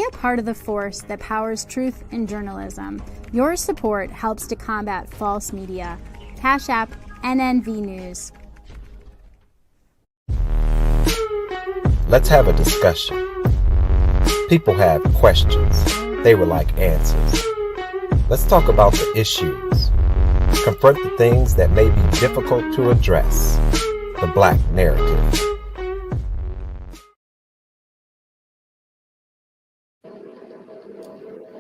Be a part of the force that powers truth in journalism. Your support helps to combat false media. Cash App NNV News. Let's have a discussion. People have questions. They would like answers. Let's talk about the issues. Confront the things that may be difficult to address. The Black narrative.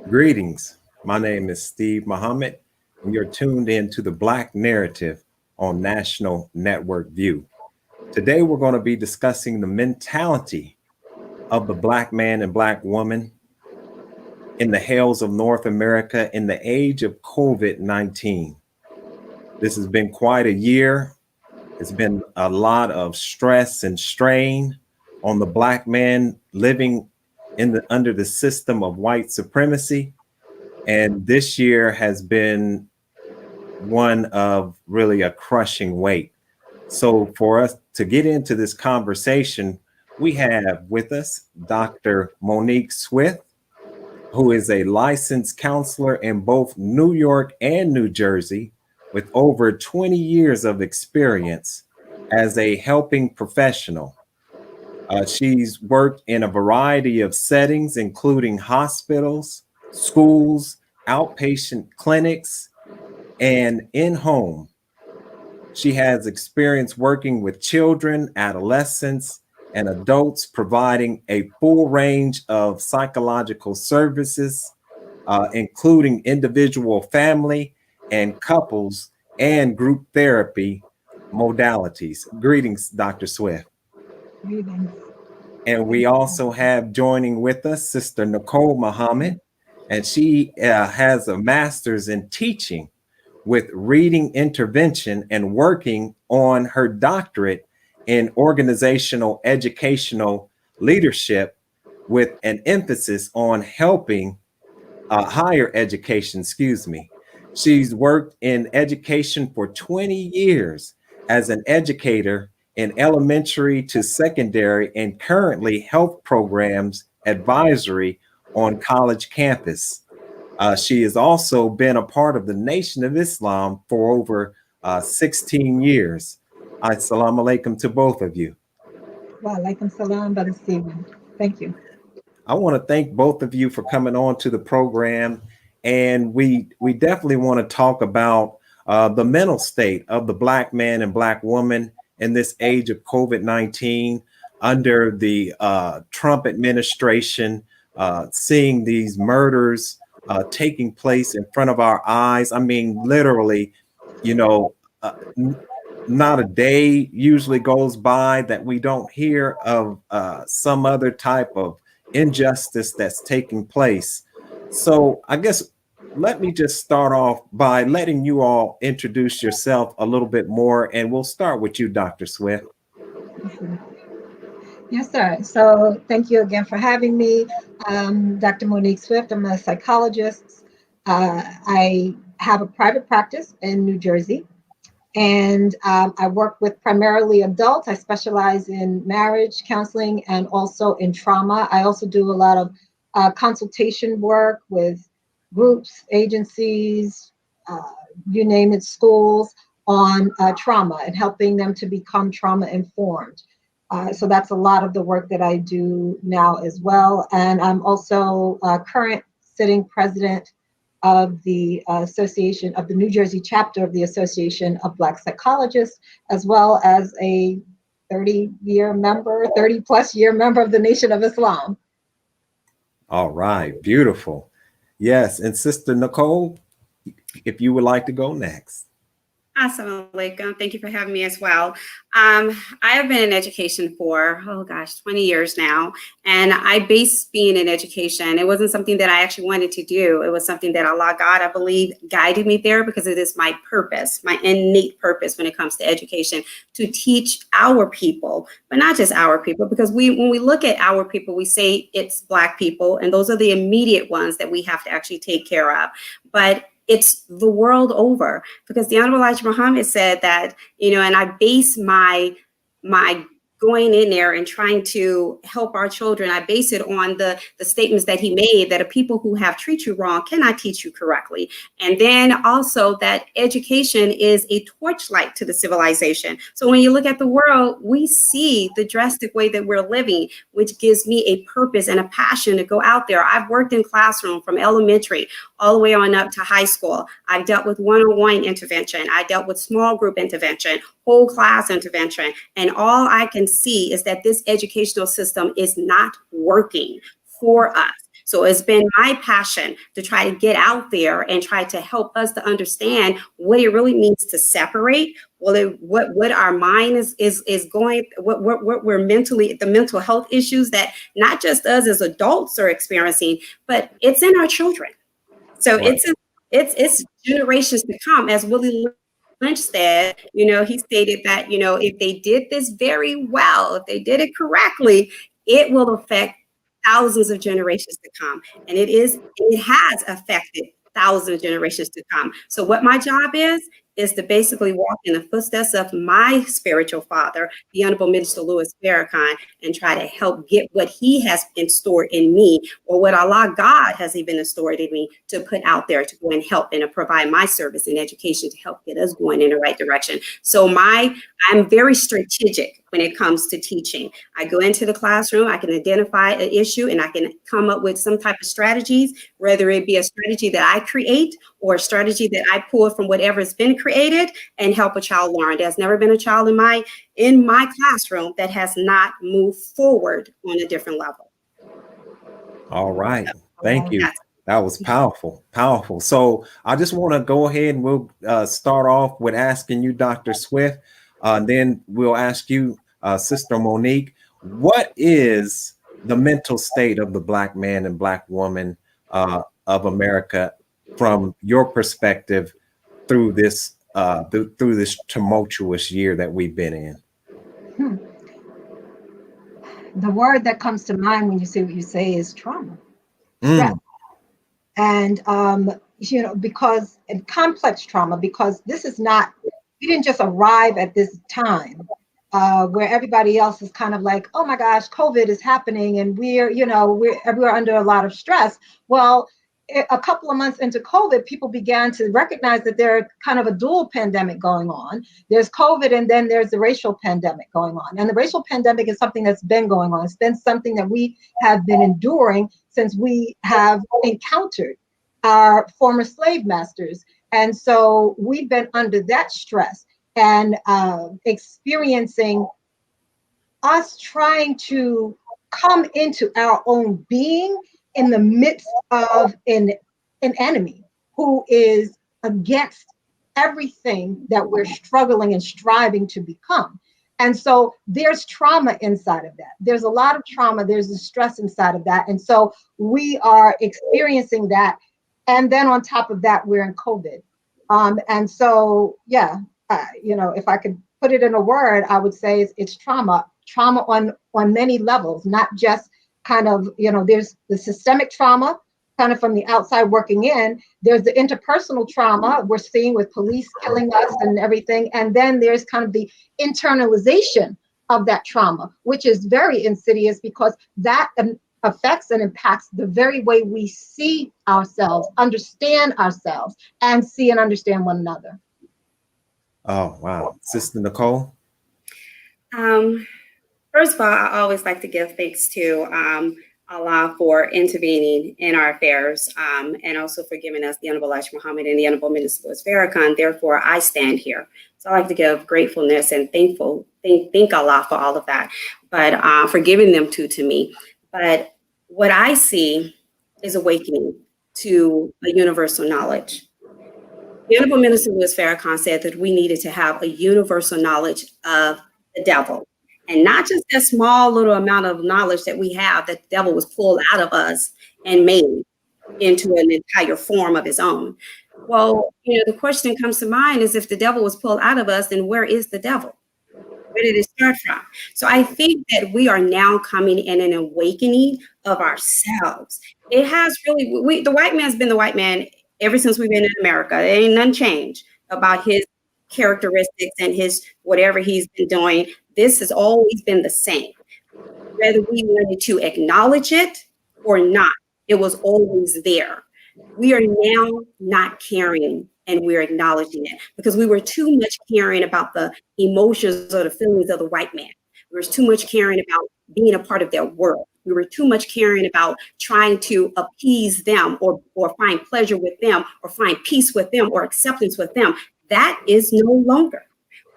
Greetings. My name is Steve Muhammad, and you're tuned in to the Black narrative on National Network View. Today, we're going to be discussing the mentality of the Black man and Black woman in the hells of North America in the age of COVID-19. This has been quite a year. It's been a lot of stress and strain on the Black man living under the system of white supremacy. And this year has been one of really a crushing weight. So for us to get into this conversation, we have with us Dr. Monique Swift, who is a licensed counselor in both New York and New Jersey with over 20 years of experience as a helping professional. She's worked in a variety of settings, including hospitals, schools, outpatient clinics, and in-home. She has experience working with children, adolescents, and adults, providing a full range of psychological services, including individual, family, and couples, and group therapy modalities. Greetings, Dr. Swift. Greetings. And we also have joining with us Sister Nicole Muhammad, and she has a master's in teaching with reading intervention and working on her doctorate in organizational educational leadership with an emphasis on helping higher education, She's worked in education for 20 years as an educator in elementary to secondary and currently health programs advisory on college campus. She has also been a part of the Nation of Islam for over 16 years. Assalamu alaikum to both of you. Wa alaikum salam, Brother Stephen. Thank you. I want to thank both of you for coming on to the program. And we definitely want to talk about the mental state of the Black man and Black woman in this age of COVID-19 under the Trump administration, seeing these murders taking place in front of our eyes. I mean, literally, not a day usually goes by that we don't hear of some other type of injustice that's taking place. So I guess let me just start off by letting you all introduce yourself a little bit more, and we'll start with you, Dr. Swift. Yes, sir. So thank you again for having me. Dr. Monique Swift, I'm a psychologist. I have a private practice in New Jersey, and I work with primarily adults. I specialize in marriage counseling and also in trauma. I also do a lot of consultation work with groups, agencies, you name it, schools, on trauma and helping them to become trauma informed. So that's a lot of the work that I do now as well. And I'm also current sitting president of the Association of the New Jersey chapter of the Association of Black Psychologists, as well as a 30+ year member of the Nation of Islam. All right, beautiful. Yes, and Sister Nicole, if you would like to go next. Assalamu alaikum. Thank you for having me as well. I have been in education for, 20 years now. And I based being in education. It wasn't something that I actually wanted to do. It was something that Allah, God, I believe, guided me there because it is my purpose, my innate purpose when it comes to education, to teach our people, but not just our people, because when we look at our people, we say it's Black people, and those are the immediate ones that we have to actually take care of. But it's the world over, because the Honorable Elijah Muhammad said that, and I base my going in there and trying to help our children, I base it on the statements that he made, that a people who have treated you wrong cannot teach you correctly. And then also that education is a torchlight to the civilization. So when you look at the world, we see the drastic way that we're living, which gives me a purpose and a passion to go out there. I've worked in classroom from elementary all the way on up to high school. I've dealt with one-on-one intervention. I dealt with small group intervention, whole class intervention. And all I can see is that this educational system is not working for us. So it's been my passion to try to get out there and try to help us to understand what it really means to separate, what our mind is going, what we're mentally, the mental health issues that not just us as adults are experiencing, but it's in our children. So Right. it's generations to come. As Willie Lynch said, he stated that, if they did this very well, if they did it correctly, it will affect thousands of generations to come. And it has affected thousands of generations to come. So what my job is to basically walk in the footsteps of my spiritual father, the Honorable Minister Louis Farrakhan, and try to help get what he has stored in me, or what Allah God has even stored in me, to put out there to go and help and to provide my service and education to help get us going in the right direction. So I'm very strategic when it comes to teaching. I go into the classroom, I can identify an issue, and I can come up with some type of strategies, whether it be a strategy that I create or a strategy that I pull from whatever has been created, and help a child learn. There's never been a child in my classroom that has not moved forward on a different level. All right. Thank you. That was powerful, powerful. So I just want to go ahead and we'll start off with asking you, Dr. Swift, then we'll ask you, Sister Monique, what is the mental state of the Black man and Black woman of America from your perspective through this tumultuous year that we've been in? The word that comes to mind when you say what you say is trauma. Mm. And because complex trauma, because this is not, we didn't just arrive at this time where everybody else is kind of like, oh my gosh, COVID is happening and we're under a lot of stress. Well, a couple of months into COVID, people began to recognize that there's kind of a dual pandemic going on. There's COVID, and then there's the racial pandemic going on. And the racial pandemic is something that's been going on. It's been something that we have been enduring since we have encountered our former slave masters. And so we've been under that stress and experiencing us trying to come into our own being in the midst of an enemy who is against everything that we're struggling and striving to become. And so there's trauma inside of that. There's a lot of trauma. There's the stress inside of that. And so we are experiencing that. And then on top of that, we're in COVID. And so, if I could put it in a word, I would say it's trauma on many levels, not just kind of, there's the systemic trauma kind of from the outside working in. There's the interpersonal trauma we're seeing with police killing us and everything. And then there's kind of the internalization of that trauma, which is very insidious because that affects and impacts the very way we see ourselves, understand ourselves, and see and understand one another. Oh, wow. Sister Nicole? First of all, I always like to give thanks to Allah for intervening in our affairs, and also for giving us the Honorable Elijah Muhammad and the Honorable Minister Louis Farrakhan. Therefore, I stand here. So I like to give gratefulness and thank Allah for all of that, but for giving them to me. But what I see is awakening to a universal knowledge. The Honorable Minister Louis Farrakhan said that we needed to have a universal knowledge of the devil. And not just that small little amount of knowledge that we have that the devil was pulled out of us and made into an entire form of his own. Well, the question comes to mind is, if the devil was pulled out of us, then where is the devil? Where did it start from? So I think that we are now coming in an awakening of ourselves. It has really, the white man's been the white man ever since we've been in America. There ain't none changed about his characteristics and his whatever he's been doing. This has always been the same. Whether we wanted to acknowledge it or not, it was always there. We are now not caring, and we're acknowledging it because we were too much caring about the emotions or the feelings of the white man. We were too much caring about being a part of their world. We were too much caring about trying to appease them or find pleasure with them or find peace with them or acceptance with them. That is no longer.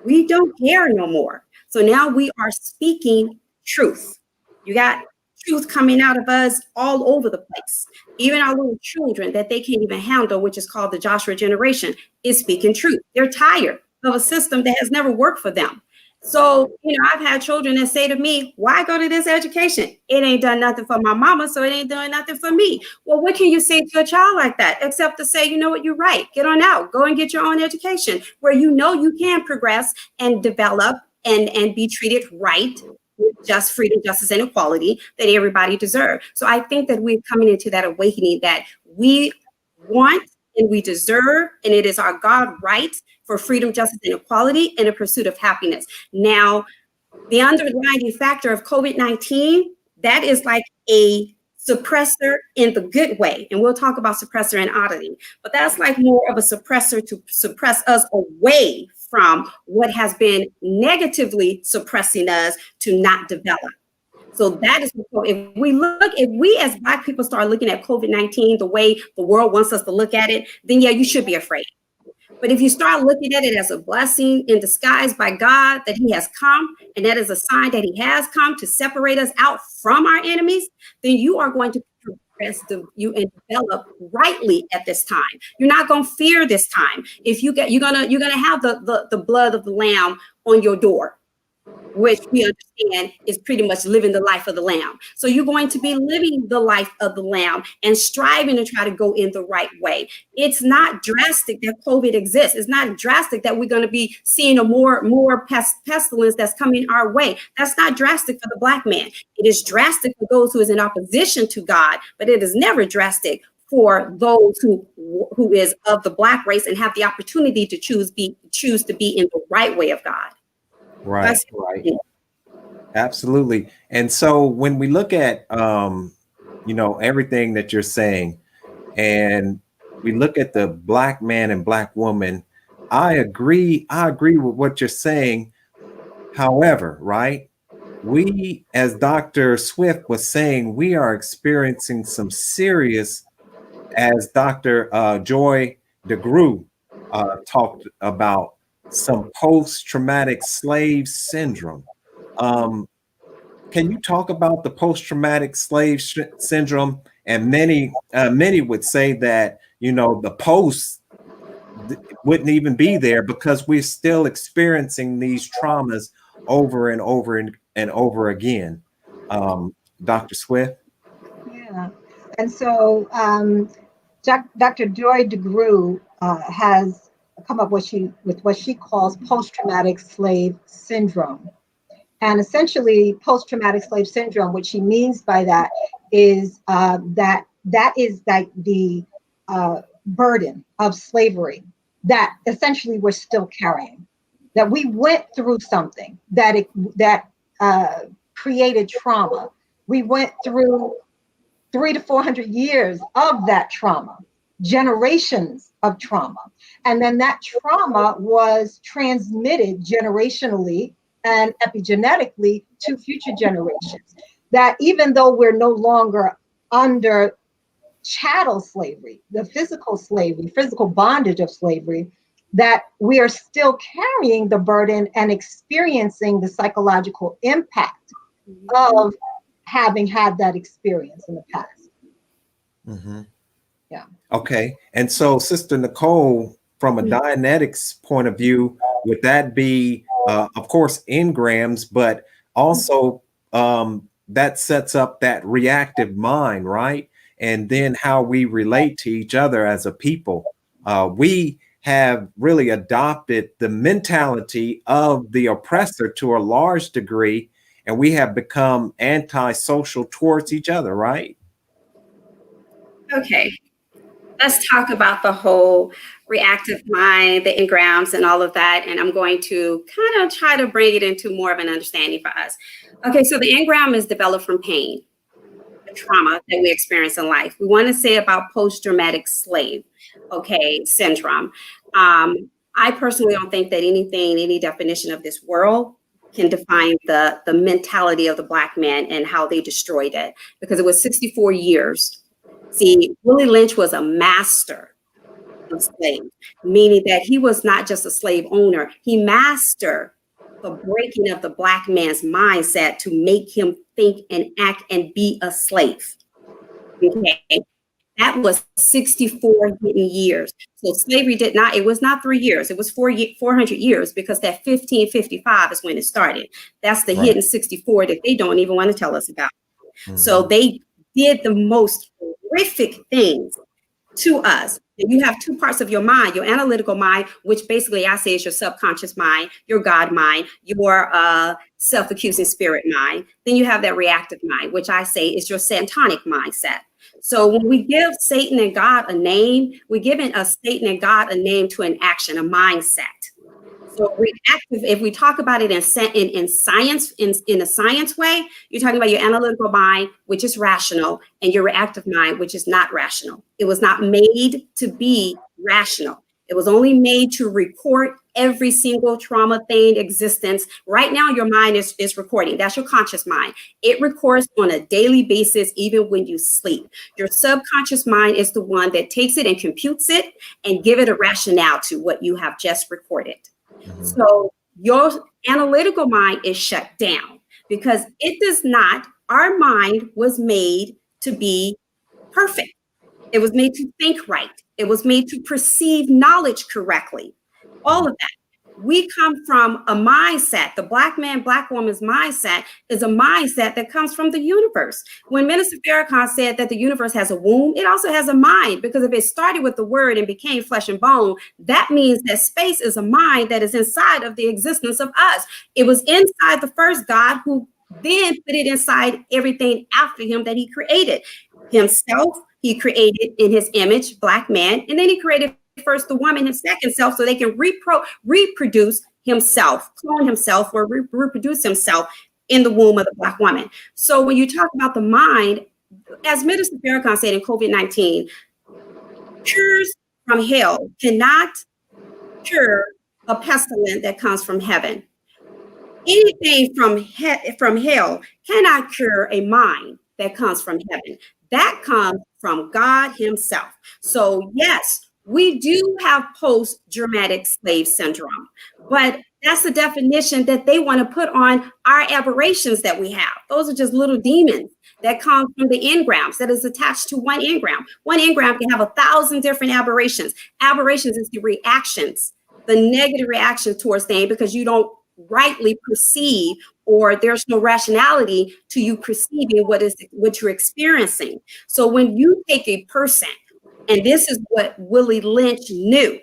We don't care no more. So now we are speaking truth. You got truth coming out of us all over the place. Even our little children that they can't even handle, which is called the Joshua generation, is speaking truth. They're tired of a system that has never worked for them. So, I've had children that say to me, why go to this education? It ain't done nothing for my mama, so it ain't doing nothing for me. Well, what can you say to a child like that, except to say, you know what, you're right. Get on out. Go and get your own education where you can progress and develop and be treated right with just freedom, justice, and equality that everybody deserves. So I think that we're coming into that awakening that we want and we deserve, and it is our God right for freedom, justice, and equality in a pursuit of happiness. Now, the underlying factor of COVID-19, that is like a suppressor in the good way. And we'll talk about suppressor and oddity, but that's like more of a suppressor to suppress us away from what has been negatively suppressing us to not develop. So that is, if we as Black people start looking at COVID-19 the way the world wants us to look at it, then yeah, you should be afraid. But if you start looking at it as a blessing in disguise by God, that he has come, and that is a sign that he has come to separate us out from our enemies, then you are going to progress and develop rightly at this time. You're not going to fear this time. If you're gonna have the blood of the lamb on your door, which we understand is pretty much living the life of the lamb. So you're going to be living the life of the lamb and striving to try to go in the right way. It's not drastic that COVID exists. It's not drastic that we're going to be seeing a more pestilence that's coming our way. That's not drastic for the Black man. It is drastic for those who is in opposition to God, but it is never drastic for those who is of the Black race and have the opportunity to choose to be in the right way of God. Right. Absolutely. And so when we look at, everything that you're saying, and we look at the Black man and Black woman, I agree with what you're saying. However, right, we, as Dr. Swift was saying, we are experiencing some serious, as Dr. Joy DeGruy talked about, some post-traumatic slave syndrome. Can you talk about the post-traumatic slave syndrome? And many would say that, the post wouldn't even be there because we're still experiencing these traumas over and over and over again. Dr. Swift? Yeah. And so Dr. Joy DeGruy has come up with what she calls post-traumatic slave syndrome. And essentially, post-traumatic slave syndrome, what she means by that is that is like the burden of slavery that essentially we're still carrying. That we went through something that created trauma. We went through 300 to 400 years of that trauma, generations of trauma. And then that trauma was transmitted generationally and epigenetically to future generations. That even though we're no longer under chattel slavery, the physical bondage of slavery, that we are still carrying the burden and experiencing the psychological impact of having had that experience in the past. Mm-hmm. Yeah. Okay. And so, Sister Nicole, from a Dianetics point of view, would that be, of course, in grams, but also that sets up that reactive mind, right? And then how we relate to each other as a people. We have really adopted the mentality of the oppressor to a large degree, and we have become antisocial towards each other, right? Okay. Let's talk about the whole reactive mind, the engrams, and all of that. And I'm going to kind of try to bring it into more of an understanding for us. Okay, so the engram is developed from pain, the trauma that we experience in life. We want to say about post-traumatic slave, okay, syndrome. I personally don't think that any definition of this world can define the mentality of the Black man and how they destroyed it, because it was 64 years. See, Willie Lynch was a master of slaves, meaning that he was not just a slave owner, he mastered the breaking of the Black man's mindset to make him think and act and be a slave. Okay. That was 64 hidden years. So slavery it was not 3 years, it was 400 years, because that 1555 is when it started. That's the hidden 64 that they don't even want to tell us about. So they did the most horrific things to us. And you have two parts of your mind, your analytical mind, which basically I say is your subconscious mind, your God mind, your self-accusing spirit mind. Then you have that reactive mind, which I say is your satanic mindset. So when we give Satan and God a name, we're giving Satan and God a name to an action, a mindset. So reactive, if we talk about it in science, in a science way, you're talking about your analytical mind, which is rational, and your reactive mind, which is not rational. It was not made to be rational. It was only made to record every single trauma thing existence. Right now, your mind is recording. That's your conscious mind. It records on a daily basis, even when you sleep. Your subconscious mind is the one that takes it and computes it and give it a rationale to what you have just recorded. So your analytical mind is shut down because it does not, our mind was made to be perfect. It was made to think right. It was made to perceive knowledge correctly. All of that. We come from a mindset. The Black man, Black woman's mindset is a mindset that comes from the universe. When Minister Farrakhan said that the universe has a womb, it also has a mind, because if it started with the word and became flesh and bone, that means that space is a mind that is inside of the existence of us. It was inside the first God, who then put it inside everything after him that he created. Himself, he created in his image, Black man, and then he created first the woman, his second self, so they can reproduce himself, clone himself, or reproduce himself in the womb of the Black woman. So when you talk about the mind, as Minister Farrakhan said in COVID-19, cures from hell cannot cure a pestilence that comes from heaven. Anything from hell cannot cure a mind that comes from heaven. That comes from God himself. So yes, we do have post-traumatic slave syndrome, but that's the definition that they want to put on our aberrations that we have. Those are just little demons that come from the engrams that is attached to one engram. One engram can have 1,000 different aberrations. Aberrations is the reactions, the negative reaction towards things, because you don't rightly perceive, or there's no rationality to you perceiving what you're experiencing. So when you take a person, and this is what Willie Lynch knew.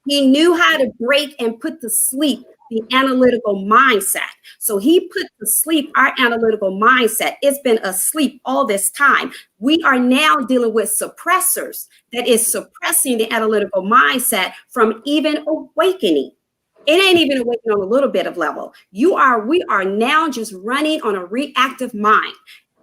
He knew how to break and put to sleep the analytical mindset. So he put to sleep our analytical mindset. It's been asleep all this time. We are now dealing with suppressors that is suppressing the analytical mindset from even awakening. It ain't even awakening on a little bit of level. We are now just running on a reactive mind.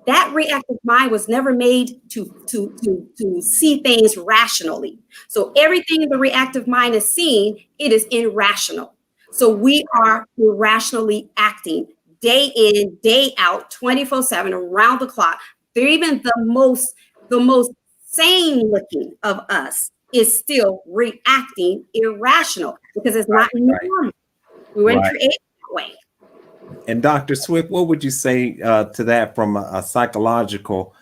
That reactive mind was never made to see things rationally. So everything the reactive mind is seeing, it is irrational. So we are irrationally acting day in, day out, 24/7, around the clock. They're even the most sane looking of us is still reacting irrational, because it's not normal. We weren't created that way. And Dr. Swift, what would you say to that from a psychological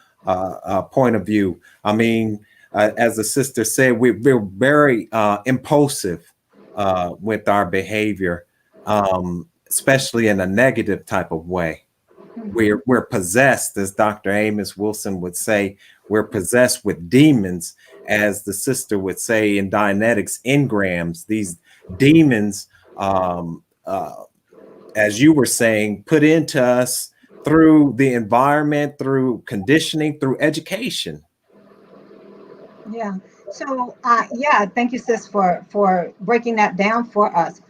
point of view? I mean, as the sister said, we're very impulsive with our behavior, especially in a negative type of way. We're possessed, as Dr. Amos Wilson would say. We're possessed with demons, as the sister would say in Dianetics, engrams. These demons, as you were saying, put into us through the environment, through conditioning, through education. Yeah. So, yeah, thank you, sis, for breaking that down for us.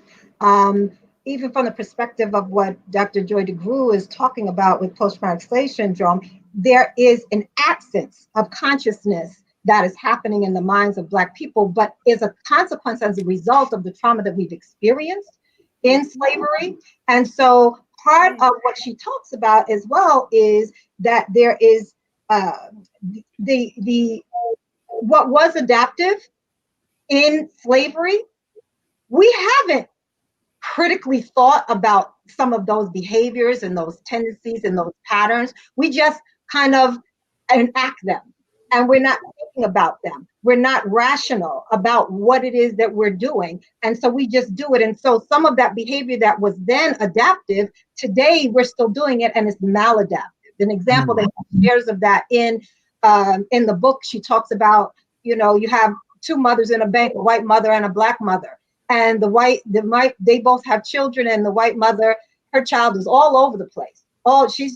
Um, Even from the perspective of what Dr. Joy DeGruy is talking about with post-traumatic slave syndrome, there is an absence of consciousness that is happening in the minds of Black people, but is a consequence as a result of the trauma that we've experienced in slavery. And so, part of what she talks about as well is that there is uh, the what was adaptive in slavery, we haven't critically thought about some of those behaviors and those tendencies and those patterns. We just kind of enact them and we're not thinking about them. We're not rational about what it is that we're doing. And so we just do it. And so some of that behavior that was then adaptive, today we're still doing it and it's maladaptive. An example that she shares of that in the book, she talks about, you have two mothers in a bank, a white mother and a Black mother. And they both have children, and the white mother, her child is all over the place.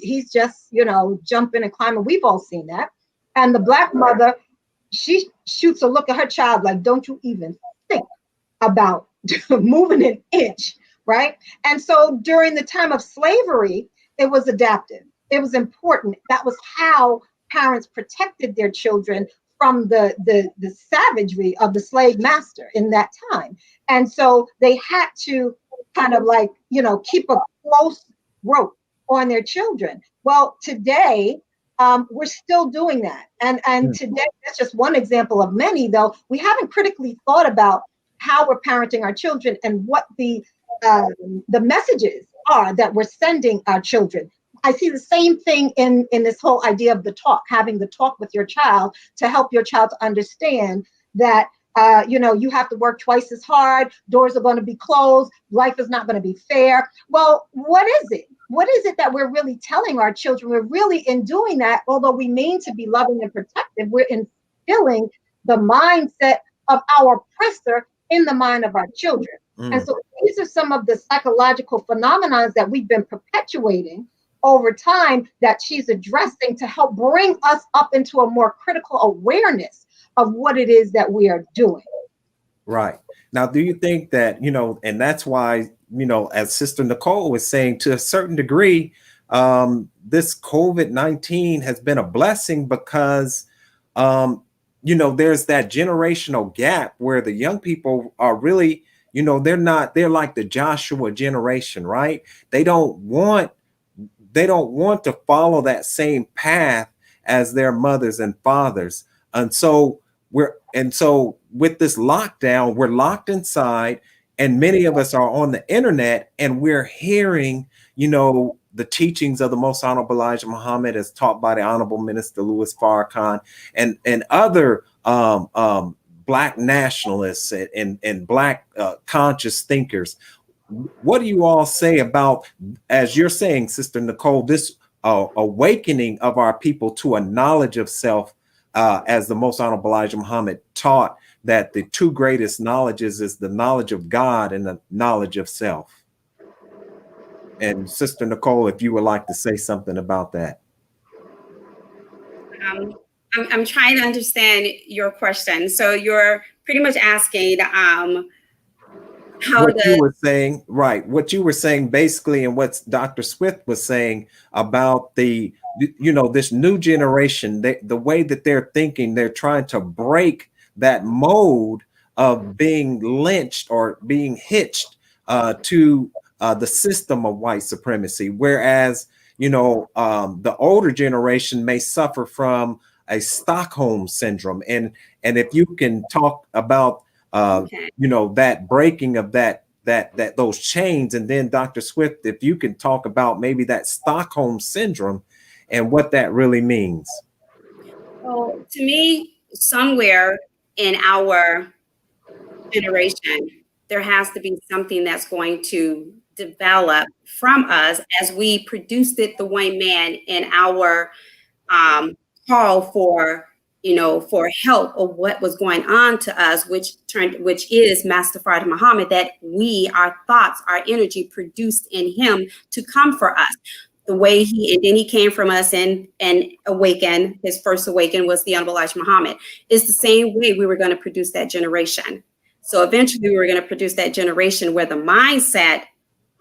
He's just, jumping and climbing. We've all seen that. And the Black mother, she shoots a look at her child like, don't you even think about moving an inch, right? And so during the time of slavery, it was adaptive. It was important. That was how parents protected their children from the savagery of the slave master in that time. And so they had to kind of like, keep a close rope on their children. Well, today, we're still doing that. And today, that's just one example of many, though. We haven't critically thought about how we're parenting our children and what the messages are that we're sending our children. I see the same thing in this whole idea of the talk, having the talk with your child to help your child to understand that you have to work twice as hard. Doors are going to be closed. Life is not going to be fair. Well, what is it? What is it that we're really telling our children? We're really, in doing that, although we mean to be loving and protective, we're instilling the mindset of our oppressor in the mind of our children. And so these are some of the psychological phenomena that we've been perpetuating over time that she's addressing to help bring us up into a more critical awareness of what it is that we are doing. Right. Now, do you think that, and that's why, as Sister Nicole was saying, to a certain degree, this COVID-19 has been a blessing because, there's that generational gap where the young people are really, they're like the Joshua generation, right? They don't want to follow that same path as their mothers and fathers. And so with this lockdown, we're locked inside, and many of us are on the internet, and we're hearing, the teachings of the Most Honorable Elijah Muhammad as taught by the Honorable Minister Louis Farrakhan and other Black nationalists and Black conscious thinkers. What do you all say about, as you're saying, Sister Nicole, this awakening of our people to a knowledge of self, as the Most Honorable Elijah Muhammad taught, that the two greatest knowledges is the knowledge of God and the knowledge of self? And Sister Nicole, if you would like to say something about that. I'm trying to understand your question. So you're pretty much asking how what you were saying, right? What you were saying basically, and what Dr. Swift was saying about this new generation, the way that they're thinking, they're trying to break that mode of being lynched or being hitched to the system of white supremacy. Whereas, the older generation may suffer from a Stockholm syndrome. And if you can talk about that breaking of that those chains, and then Dr. Swift, if you can talk about maybe that Stockholm syndrome and what that really means. Well, to me, somewhere in our generation, there has to be something that's going to develop from us as we produced it, the white man, in our call for help of what was going on to us, which is Master Fard Muhammad, that our thoughts, our energy produced in him to come for us. The way and then he came from us and awakened. His first awaken was the Honorable Elijah Muhammad. It's the same way we were going to produce that generation. So eventually we were going to produce that generation where the mindset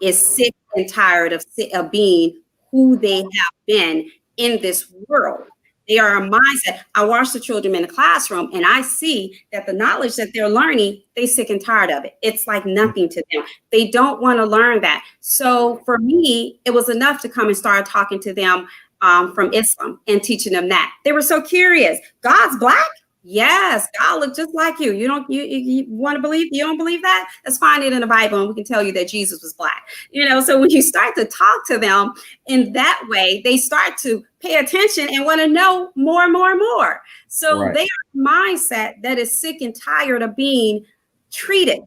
is sick and tired of being who they have been in this world. They are a mindset. I watch the children in the classroom and I see that the knowledge that they're learning, they sick and tired of it. It's like nothing to them. They don't want to learn that. So for me, it was enough to come and start talking to them from Islam and teaching them that. They were so curious. God's black? Yes, God look just like you. You want to believe? You don't believe that? Let's find it in the Bible and we can tell you that Jesus was black. So when you start to talk to them in that way, they start to pay attention and want to know more and more and more. So Right. they are a mindset that is sick and tired of being treated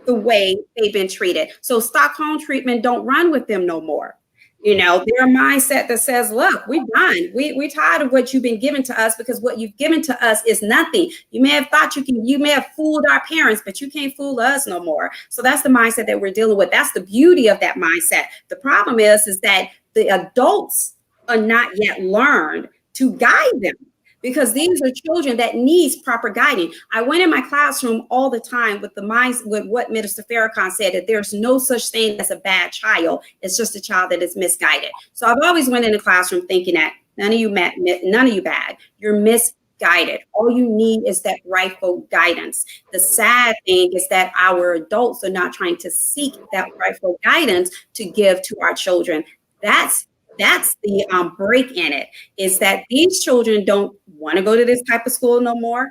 the way they've been treated. So Stockholm treatment don't run with them no more. They're a mindset that says, look, we're done. We're tired of what you've been given to us because what you've given to us is nothing. You may have thought you may have fooled our parents, but you can't fool us no more. So that's the mindset that we're dealing with. That's the beauty of that mindset. The problem is that the adults are not yet learned to guide them, because these are children that needs proper guiding. I went in my classroom all the time with with what Minister Farrakhan said, that there's no such thing as a bad child. It's just a child that is misguided. So I've always went in the classroom thinking that none of you bad. You're misguided. All you need is that rightful guidance. The sad thing is that our adults are not trying to seek that rightful guidance to give to our children. That's the break in it, is that these children don't want to go to this type of school no more.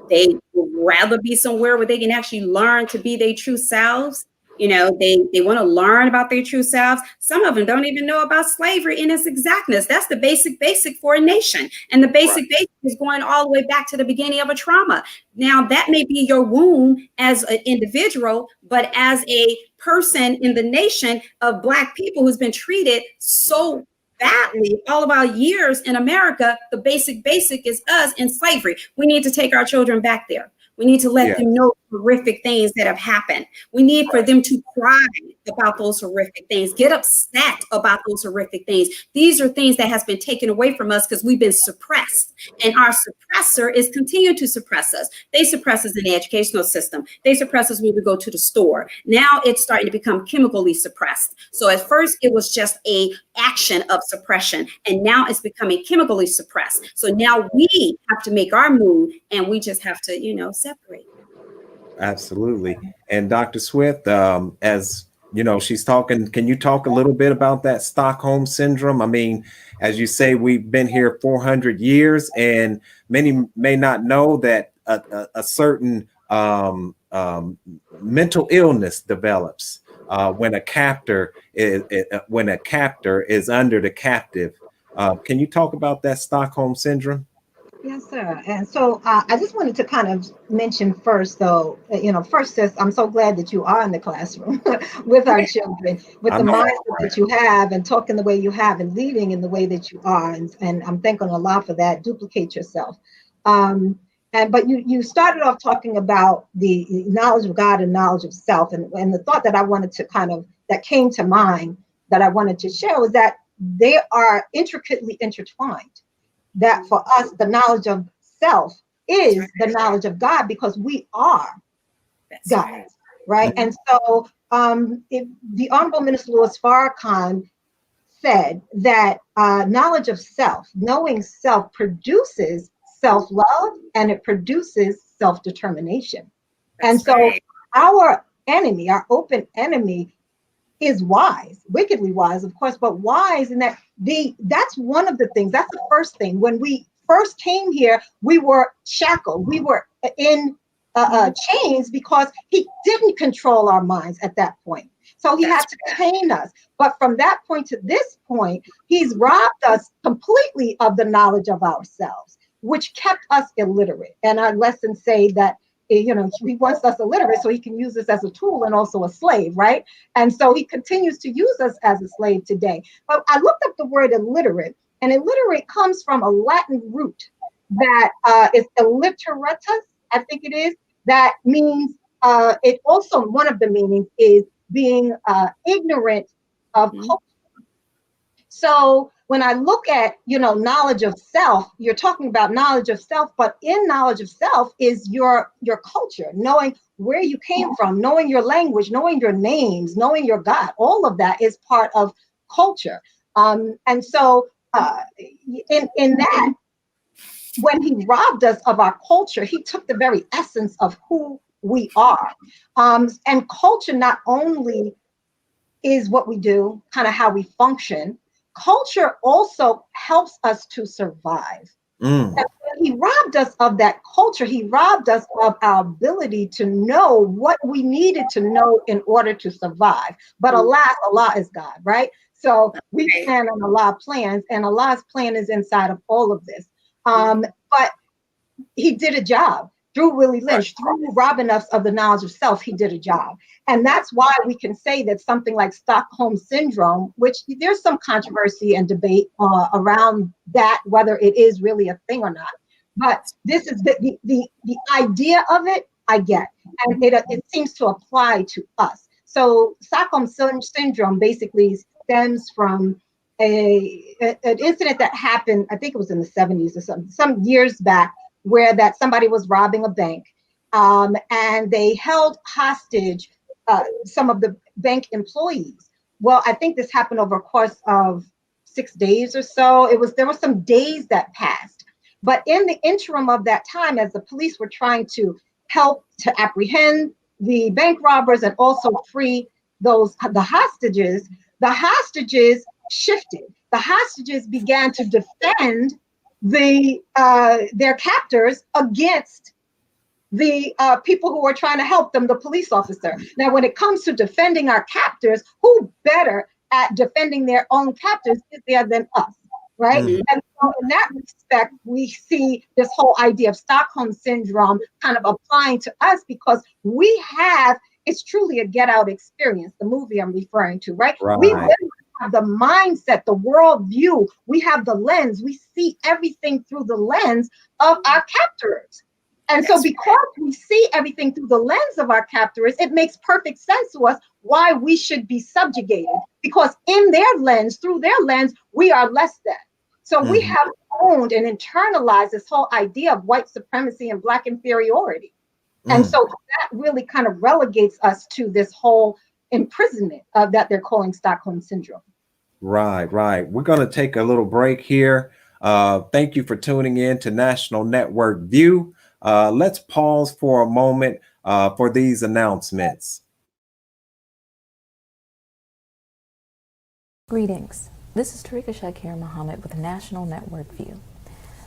They would rather be somewhere where they can actually learn to be their true selves. They want to learn about their true selves. Some of them don't even know about slavery in its exactness. That's the basic for a nation. And the basic is going all the way back to the beginning of a trauma. Now, that may be your wound as an individual, but as a person in the nation of Black people who's been treated so badly all of our years in America, the basic is us in slavery. We need to take our children back there. We need to let them know horrific things that have happened. We need for them to cry about those horrific things, get upset about those horrific things. These are things that has been taken away from us because we've been suppressed. And our suppressor is continuing to suppress us. They suppress us in the educational system. They suppress us when we go to the store. Now it's starting to become chemically suppressed. So at first it was just a action of suppression, and now it's becoming chemically suppressed. So now we have to make our move, and we just have to, separate. Absolutely. And Dr. Swift, as she's talking, can you talk a little bit about that Stockholm syndrome? I mean, as you say, we've been here 400 years, and many may not know that a certain mental illness develops when a captor is under the captive. Can you talk about that Stockholm syndrome? Yes, sir. And so I just wanted to kind of mention first, though, first, I'm so glad that you are in the classroom with our children, with the mindset that you have, and talking the way you have, and leading in the way that you are. And I'm thanking Allah for that. Duplicate yourself. But you started off talking about the knowledge of God and knowledge of self. And the thought that I wanted to that came to mind that I wanted to share was that they are intricately intertwined. That for us, the knowledge of self is the knowledge of God, because we are God, right? And so if the Honorable Minister Louis Farrakhan said that knowledge of self, knowing self, produces self-love, and it produces self-determination. And so our enemy, our open enemy, is wise, wickedly wise, of course, but wise in that that's one of the things. That's the first thing. When we first came here, we were shackled. We were in chains because he didn't control our minds at that point. So he had to tame us. But from that point to this point, he's robbed us completely of the knowledge of ourselves, which kept us illiterate. And our lessons say that he wants us illiterate so he can use us as a tool and also a slave, right? And so he continues to use us as a slave today. But I looked up the word illiterate, and illiterate comes from a Latin root that is illiteratus, I think it is. That means, it also, one of the meanings is being ignorant of culture. So when I look at, knowledge of self, you're talking about knowledge of self, but in knowledge of self is your culture, knowing where you came from, knowing your language, knowing your names, knowing your God. All of that is part of culture. And so in that, when he robbed us of our culture, he took the very essence of who we are. And culture not only is what we do, kind of how we function, culture also helps us to survive. And when he robbed us of that culture, he robbed us of our ability to know what we needed to know in order to survive. But alas, Allah is God, right? So we plan on Allah's plans, and Allah's plan is inside of all of this. But he did a job through Willie Lynch, through robbing us of the knowledge of self. He did a job. And that's why we can say that something like Stockholm Syndrome, which there's some controversy and debate around that, whether it is really a thing or not. But this is the idea of it, I get. And it seems to apply to us. So Stockholm Syndrome basically stems from an incident that happened, I think it was in the 70s or some years back, where that somebody was robbing a bank, and they held hostage some of the bank employees. Well, I think this happened over a course of 6 days or so. There were some days that passed. But in the interim of that time, as the police were trying to help to apprehend the bank robbers and also free the hostages shifted. The hostages began to defend their captors against the people who were trying to help them, the police officer. Now, when it comes to defending our captors, who better at defending their own captors is there than us, right? And so in that respect, we see this whole idea of Stockholm Syndrome kind of applying to us, because it's truly a Get Out experience, the movie I'm referring to, right? We have the mindset, the worldview, we have the lens, we see everything through the lens of our captors. And so because we see everything through the lens of our captors, it makes perfect sense to us why we should be subjugated, because in their lens, through their lens, we are less than. So we have owned and internalized this whole idea of white supremacy and Black inferiority. And so that really kind of relegates us to this whole imprisonment that they're calling Stockholm Syndrome. Right. We're going to take a little break here. Thank you for tuning in to National Network View. Let's pause for a moment for these announcements. Greetings. This is Tarika Shakir Muhammad with National Network View.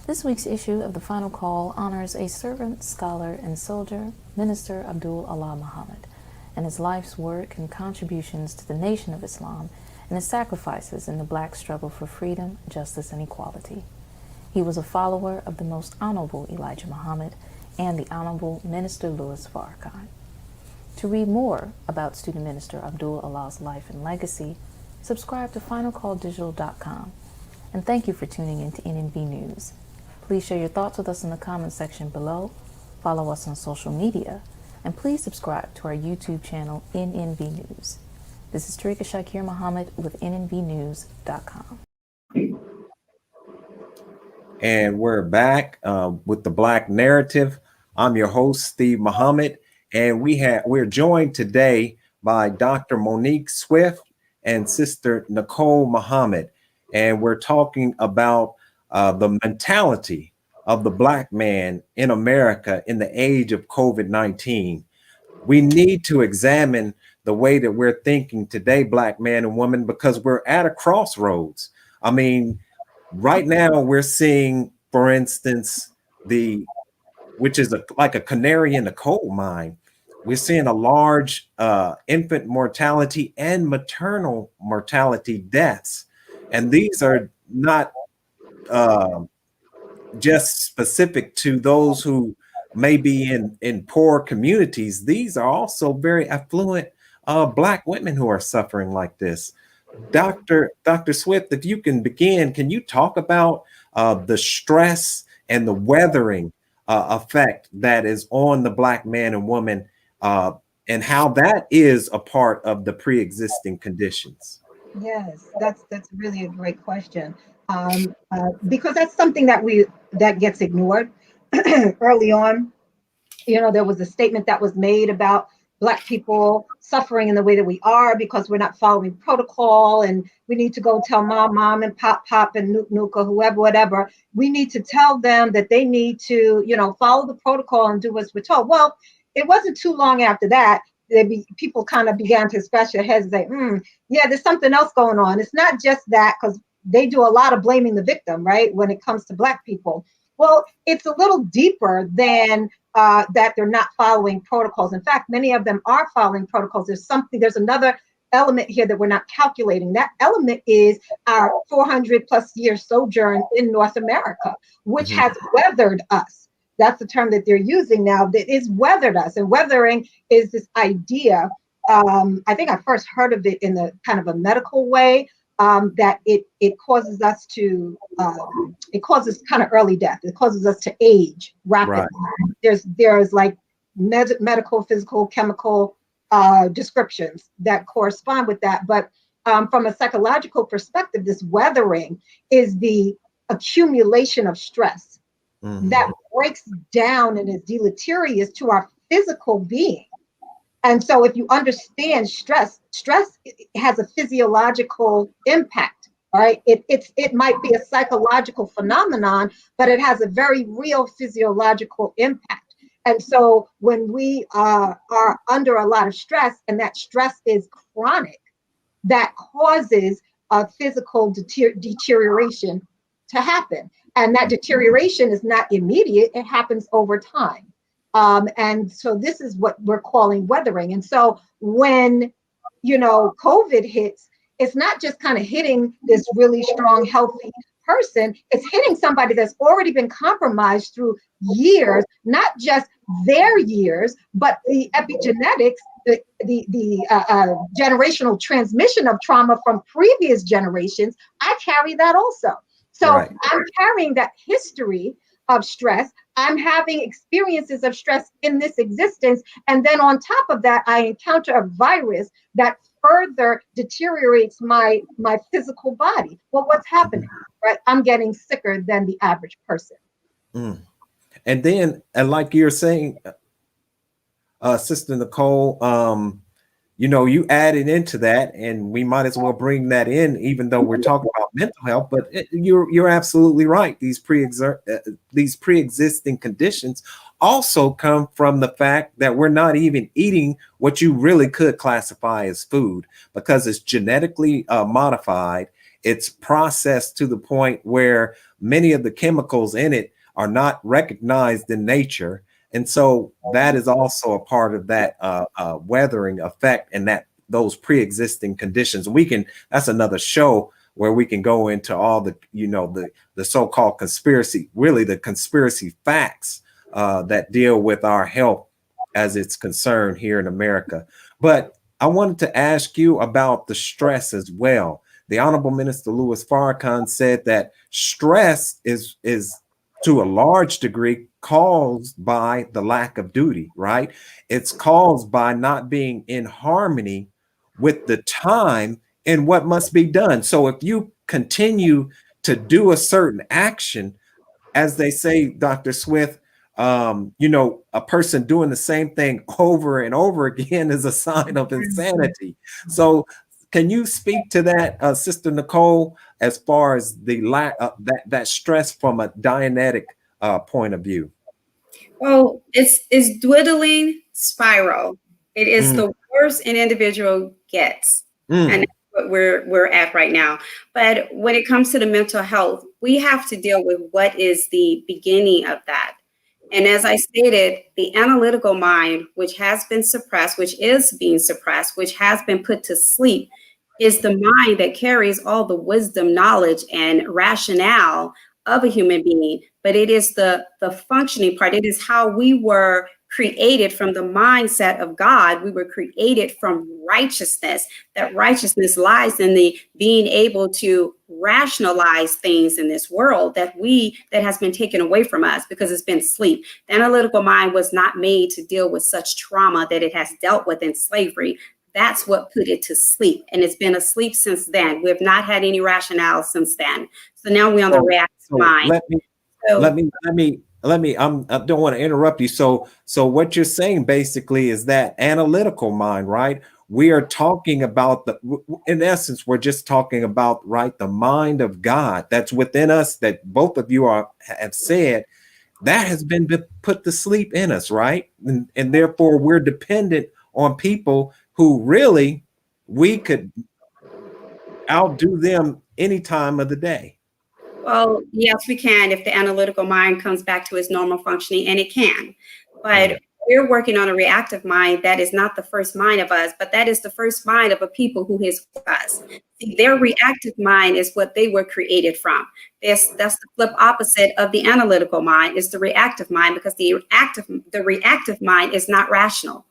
This week's issue of The Final Call honors a servant, scholar, and soldier, Minister Abdul Allah Muhammad, and his life's work and contributions to the Nation of Islam and his sacrifices in the Black struggle for freedom, justice, and equality. He was a follower of the Most Honorable Elijah Muhammad and the Honorable Minister Louis Farrakhan. To read more about Student Minister Abdul Allah's life and legacy, subscribe to finalcalldigital.com. And thank you for tuning in to NNV News. Please share your thoughts with us in the comments section below, follow us on social media, and please subscribe to our YouTube channel, NNV News. This is Tarika Shakir Muhammad with NNVnews.com. And we're back with the Black Narrative. I'm your host, Steve Muhammad, and we're joined today by Dr. Monique Swift and Sister Nicole Muhammad, and we're talking about the mentality of the Black man in America in the age of COVID-19. We need to examine the way that we're thinking today, Black man and woman, because we're at a crossroads. I mean, right now we're seeing, for instance, which is like a canary in the coal mine. We're seeing a large infant mortality and maternal mortality deaths. And these are not just specific to those who may be in poor communities. These are also very affluent Black women who are suffering like this. Dr. Swift, if you can begin, can you talk about the stress and the weathering effect that is on the Black man and woman, and how that is a part of the pre-existing conditions? Yes, that's really a great question. Because that's something that gets ignored early on. You know, there was a statement that was made about Black people suffering in the way that we are because we're not following protocol, and we need to go tell mom, and pop, and nuke, or whoever, whatever. We need to tell them that they need to, follow the protocol and do as we're told. Well, it wasn't too long after that. People kind of began to scratch their heads and say, yeah, there's something else going on. It's not just that, because they do a lot of blaming the victim, right, when it comes to Black people. Well, it's a little deeper than that they're not following protocols. In fact, many of them are following protocols. There's another element here that we're not calculating. That element is our 400 plus year sojourn in North America, which has weathered us. That's the term that they're using now, that is weathered us. And weathering is this idea. I think I first heard of it in the kind of a medical way, that it causes us to, it causes kind of early death. It causes us to age rapidly. Right. There's like medical, physical, chemical descriptions that correspond with that. But from a psychological perspective, this weathering is the accumulation of stress that breaks down and is deleterious to our physical being. And so if you understand stress has a physiological impact, all right? It might be a psychological phenomenon, but it has a very real physiological impact. And so when we are under a lot of stress, and that stress is chronic, that causes a physical deterioration to happen. And that deterioration is not immediate, it happens over time. And so this is what we're calling weathering. And so when, COVID hits, it's not just kind of hitting this really strong, healthy person, it's hitting somebody that's already been compromised through years, not just their years, but the epigenetics, the generational transmission of trauma from previous generations. I carry that also. So right. I'm carrying that history of stress. I'm having experiences of stress in this existence. And then on top of that, I encounter a virus that further deteriorates my physical body. Well, what's happening? Right? I'm getting sicker than the average person. And then, and like you're saying, Sister Nicole, you added into that, and we might as well bring that in, even though we're talking about mental health. But you're absolutely right. These pre-existing conditions also come from the fact that we're not even eating what you really could classify as food, because it's genetically modified. It's processed to the point where many of the chemicals in it are not recognized in nature. And so that is also a part of that weathering effect, and that those pre-existing conditions. That's another show where we can go into all the, the so-called conspiracy, really the conspiracy facts that deal with our health as it's concerned here in America. But I wanted to ask you about the stress as well. The Honorable Minister Louis Farrakhan said that stress is to a large degree caused by the lack of duty, right? It's caused by not being in harmony with the time and what must be done. So if you continue to do a certain action, as they say, Dr. Swift, a person doing the same thing over and over again is a sign of insanity. So can you speak to that, Sister Nicole, as far as the lack of that stress from a Dianetic point of view? Well, it's dwindling spiral. It is the worst an individual gets, and that's what we're at right now. But when it comes to the mental health, we have to deal with what is the beginning of that. And as I stated, the analytical mind, which has been suppressed, which is being suppressed, which has been put to sleep, is the mind that carries all the wisdom, knowledge, and rationale of a human being. But it is the functioning part. It is how we were created from the mindset of God. We were created from righteousness. That righteousness lies in the being able to rationalize things in this world that has been taken away from us because it's been sleep. The analytical mind was not made to deal with such trauma that it has dealt with in slavery. That's what put it to sleep. And it's been asleep since then. We have not had any rationale since then. So now we're on the reactive mind. Let me, I don't want to interrupt you. So what you're saying basically is that analytical mind, right? We are talking about in essence, we're just talking about, right, the mind of God that's within us, that both of you have said that has been put to sleep in us, right? And therefore we're dependent on people who really we could outdo them any time of the day. Well, yes, we can if the analytical mind comes back to its normal functioning, and it can. But we're working on a reactive mind that is not the first mind of us, but that is the first mind of a people who is us. See, their reactive mind is what they were created from. That's the flip opposite of the analytical mind, is the reactive mind, because the reactive mind is not rational.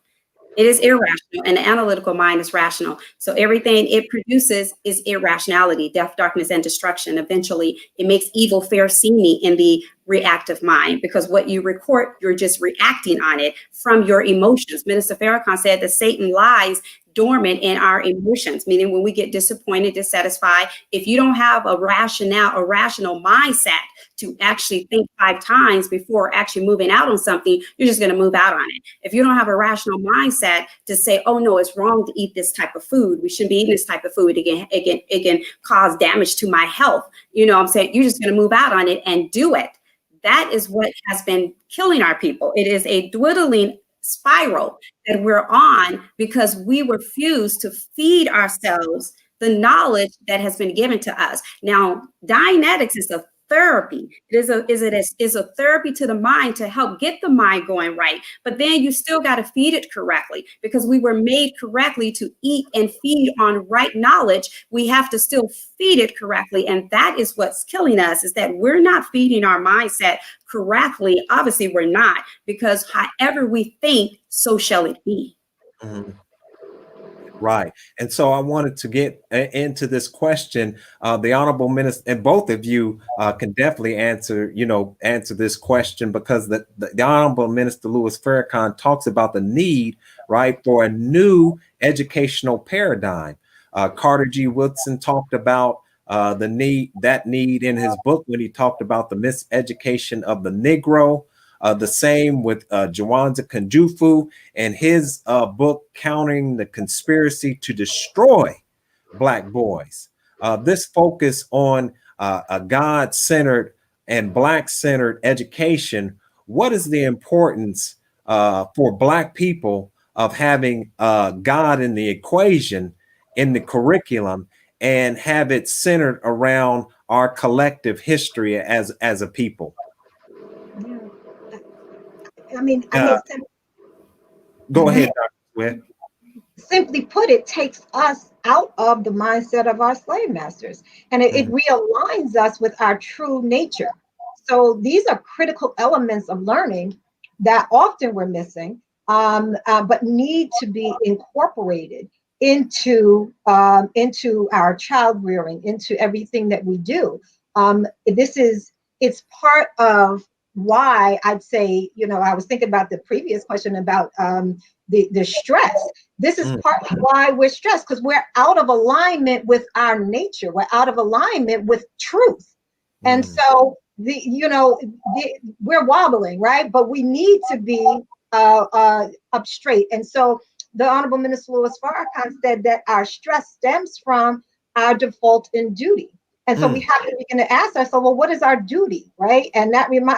It is irrational, and the analytical mind is rational. So everything it produces is irrationality, death, darkness, and destruction. Eventually, it makes evil fair seeming in the reactive mind, because what you record, you're just reacting on it from your emotions. Minister Farrakhan said that Satan lies dormant in our emotions, meaning when we get disappointed, dissatisfied, if you don't have a rational mindset to actually think 5 times before actually moving out on something, you're just going to move out on it. If you don't have a rational mindset to say, oh no, it's wrong to eat this type of food, we shouldn't be eating this type of food, it can cause damage to my health, you know what I'm saying, you're just going to move out on it and do it. That is what has been killing our people. It is a dwindling spiral that we're on because we refuse to feed ourselves the knowledge that has been given to us. Now, Dianetics is a therapy. It is a therapy to the mind to help get the mind going right. But then you still got to feed it correctly, because we were made correctly to eat and feed on right knowledge. We have to still feed it correctly. And that is what's killing us, is that we're not feeding our mindset correctly. Obviously, we're not, because however we think, so shall it be. Mm-hmm. Right. And so I wanted to get into this question. The Honorable Minister, and both of you can definitely answer this question, because the Honorable Minister Louis Farrakhan talks about the need, right, for a new educational paradigm. Carter G. Woodson talked about that need in his book when he talked about the miseducation of the Negro. The same with Jawanza Kunjufu and his book, Countering the Conspiracy to Destroy Black Boys. This focus on a God-centered and Black-centered education. What is the importance for Black people of having God in the equation, in the curriculum, and have it centered around our collective history as a people? I mean, Go ahead, Dr. Swift. Simply put, it takes us out of the mindset of our slave masters, and it realigns us with our true nature. So these are critical elements of learning that often we're missing, but need to be incorporated into our child rearing, into everything that we do. It's part of why I'd say, I was thinking about the previous question about the stress. This is partly why we're stressed, because we're out of alignment with our nature. We're out of alignment with truth. And so we're wobbling, right? But we need to be up straight. And so the Honorable Minister Louis Farrakhan said that our stress stems from our default in duty. And so we have to begin to ask ourselves, well, what is our duty, right? And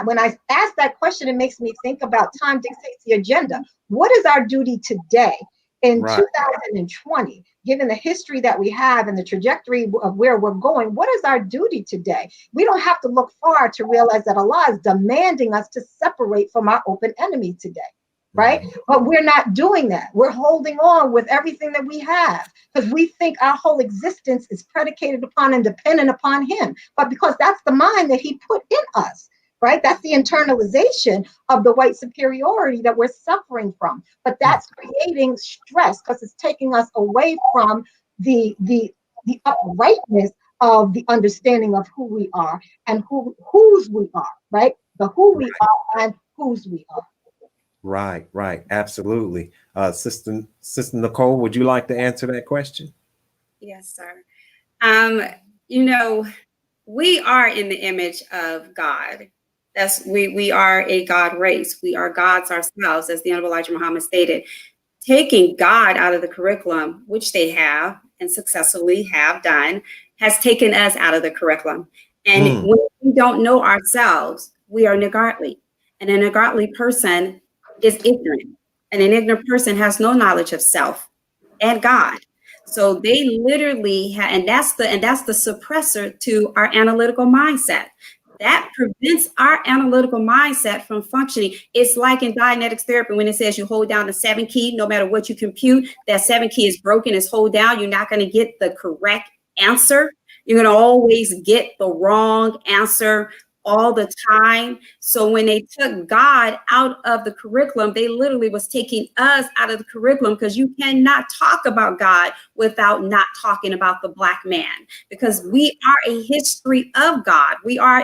when I ask that question, it makes me think about time dictates the agenda. What is our duty today in 2020, given the history that we have and the trajectory of where we're going? What is our duty today? We don't have to look far to realize that Allah is demanding us to separate from our open enemy today. Right? But we're not doing that. We're holding on with everything that we have because we think our whole existence is predicated upon and dependent upon him. But because that's the mind that he put in us, right? That's the internalization of the white superiority that we're suffering from. But that's creating stress because it's taking us away from the uprightness of the understanding of who we are and whose we are, right? The who we are and whose we are. Right, right, absolutely. Sister Nicole, would you like to answer that question? Yes, sir. Um, you know, we are in the image of God. We are a God race. We are gods ourselves, as the Honorable Elijah Muhammad stated. Taking God out of the curriculum, which they have and successfully have done, has taken us out of the curriculum. And Mm, when we don't know ourselves, we are niggardly. And a niggardly person is ignorant. And an ignorant person has no knowledge of self and God. So they literally have, and that's the suppressor to our analytical mindset. That prevents our analytical mindset from functioning. It's like in Dianetics therapy when it says you hold down the 7 key, no matter what you compute, that 7 key is broken, is hold down. You're not going to get the correct answer. You're going to always get the wrong answer all the time. So when they took God out of the curriculum, they literally was taking us out of the curriculum, because you cannot talk about God without not talking about the Black man, because we are a history of God. We are